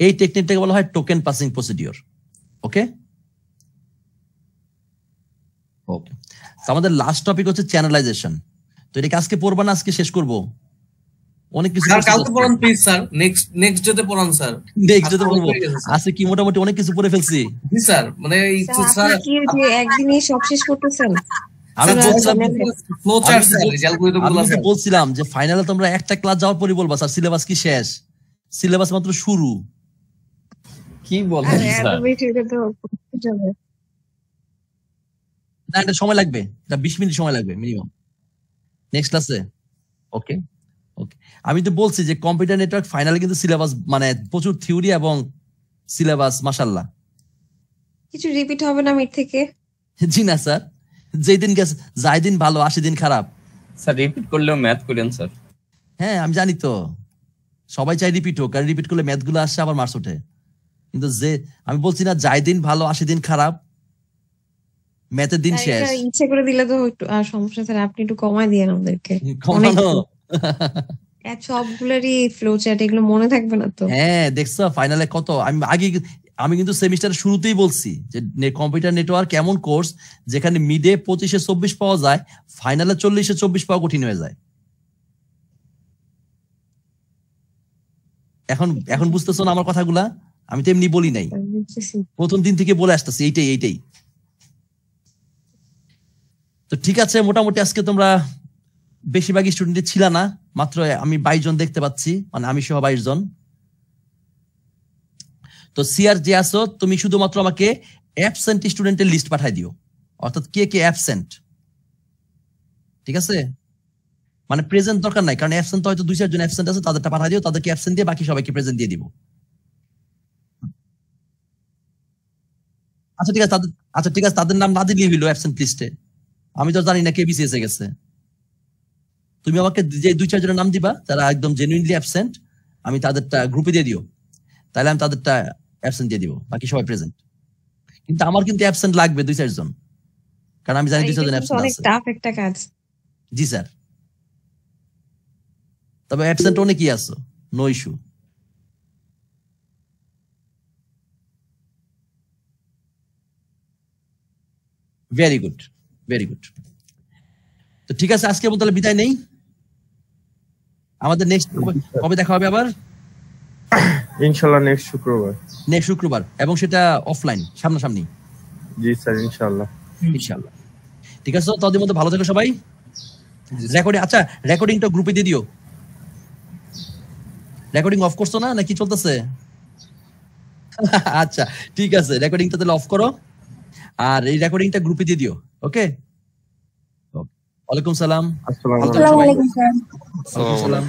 এই টেকনিকটাকে বলা হয় টোকেন পাসিং প্রসিডিওর। ওকে ওকে, আমাদের লাস্ট টপিক হচ্ছে চ্যানেলাইজেশন। তো এটাকে আজকে পড়বা না আজকে শেষ করব? অনেক কিছু স্যার কালকে পড়ান প্লিজ স্যার, নেক্সট ডেতে পড়ান স্যার। নেক্সট যেতে বলবো, হয়ে গেছে স্যার। আজকে কি মোটামুটি অনেক কিছু পড়ে ফেলছি। জি স্যার, মানে স্যার আপনি কি যে একদিনই সব শেষ করতেছেন? আমি স্যার, বলছিলাম ফ্লো চার্ট স্যার, এই অ্যালগরিদম আমি গুলো কিন্তু স্যার। বলছিলাম যে ফাইনালে তোমরা একটা ক্লাস যাওয়ার পরই বলবা স্যার সিলেবাস কি শেষ, সিলেবাস মাত্র শুরু। কি বলেন আরে এত স্যার? বেশি হলে তো পড়তে যাবে। না এটা সময় লাগবে, এটা 20 মিনিট সময় লাগবে মিনিমাম নেক্সট ক্লাসে। ওকে ওকে, আমি তো বলছি যে কম্পিউটার নেটওয়ার্ক ফাইনালে কিন্তু সিলেবাস মানে প্রচুর থিওরি এবং সিলেবাস মাশাআল্লাহ। কিছু রিপিট হবে না মিড থেকে? জি না স্যার, যেই দিন গেছে যাই দিন ভালো 80 দিন খারাপ। স্যার রিপিট করলেও ম্যাথ করেন স্যার। হ্যাঁ আমি জানি তো, সবাই চাই রিপিট হোক, কারণ রিপিট করলে ম্যাথ গুলো আসছে আবার মার্কস ওঠে। কিন্তু যে আমি বলছি না যাই দিন ভালো 80 দিন খারাপ, ম্যাথের দিন স্যার, শেষ। এটা ইচ্ছে করে দিলে তো একটু আর সমস্যা, স্যার আপনি একটু কমায় দিয়েন আমাদেরকে। কমানো সবগুলোরই ফ্লো চার্ট, এগুলো মনে থাকবে না তো? হ্যাঁ দেখছো ফাইনালে কত, আমি কিন্তু সেমিস্টারের শুরুতেই বলছি যে কম্পিউটার নেটওয়ার্ক এমন কোর্স যেখানে মিডে 25-এ 24 পাওয়া যায়, ফাইনালে 40-এ 24 পাওয়া কঠিন হয়ে যায়। এখন বুঝতেছো না আমার কথাগুলা? আমি তো এমনি বলি নাই, বুঝতেছি। প্রথম দিন থেকে বলে আসতেছি এইটাই। তো ঠিক আছে, মোটামুটি আজকে তোমরা বেশিরভাগই স্টুডেন্ট ছিল না, মাত্র আমি 22 জন দেখতে পাচ্ছি, মানে আমি সহ 22 জন। তো সিআর যে আসো তুমি শুধুমাত্র আমাকে অ্যাবসেন্ট স্টুডেন্টের লিস্ট পাঠাই দিও, অর্থাৎ কে কে অ্যাবসেন্ট, ঠিক আছে? মানে প্রেজেন্ট দরকার নাই, কারণ অ্যাবসেন্ট হয়তো 2-4 জন অ্যাবসেন্ট আছে, তাদেরটা পাঠাই দিও, তাদেরকে অ্যাবসেন্ট দিয়ে বাকি সবাইকে প্রেজেন্ট দিয়ে দিব। আচ্ছা ঠিক আছে, তাদের নাম না দিলেই হইলো অ্যাবসেন্ট লিস্টে, আমি তো জানি না কে বিসিএস এ গেছে। তুমি আমাকে যে 2-4 জনের নাম দিবা যারা একদম জেনুইনলি অ্যাবসেন্ট, আমি তাদেরটা গ্রুপে দিয়ে দিও, তাহলে আমি তাদেরটা অ্যাবসেন্ট দিয়ে দিব, বাকি সবাই প্রেজেন্ট। কিন্তু আমার কিন্তু অ্যাবসেন্ট লাগবে 2-4 জন, কারণ আমি জানি 2-4 জন এটা কিন্তু অ্যাবসেন্ট অনেক আছে। টাফ একটা কাজ। জি স্যার, তবে অ্যাবসেন্ট অনেকই আছে, no issue. Very good very good. তো ঠিক আছে, আজকে তাহলে বিদায় নেই, আমাদের নেক্সট কবে দেখা হবে আবার? ইনশাআল্লাহ নেক্সট শুক্রবার। নেক্সট শুক্রবার, এবং সেটা অফলাইন সামনাসামনি। জি স্যার, ইনশাআল্লাহ। ইনশাআল্লাহ। ঠিক আছে, তাদের মধ্যে ভালো থেকো সবাই। রেকর্ডিং, আচ্ছা রেকর্ডিংটা গ্রুপে দিয়ে দিও। রেকর্ডিং অফ করছো না নাকি চলতেছে? আচ্ছা ঠিক আছে, রেকর্ডিংটা তাহলে অফ করো, আর এই রেকর্ডিংটা গ্রুপে দিয়ে দিও। ওকে, ওয়ালাইকুম সালাম। আসসালামু ভালো থেকো সবাই। আলাইকুম। ওয়ালাইকুম সালাম।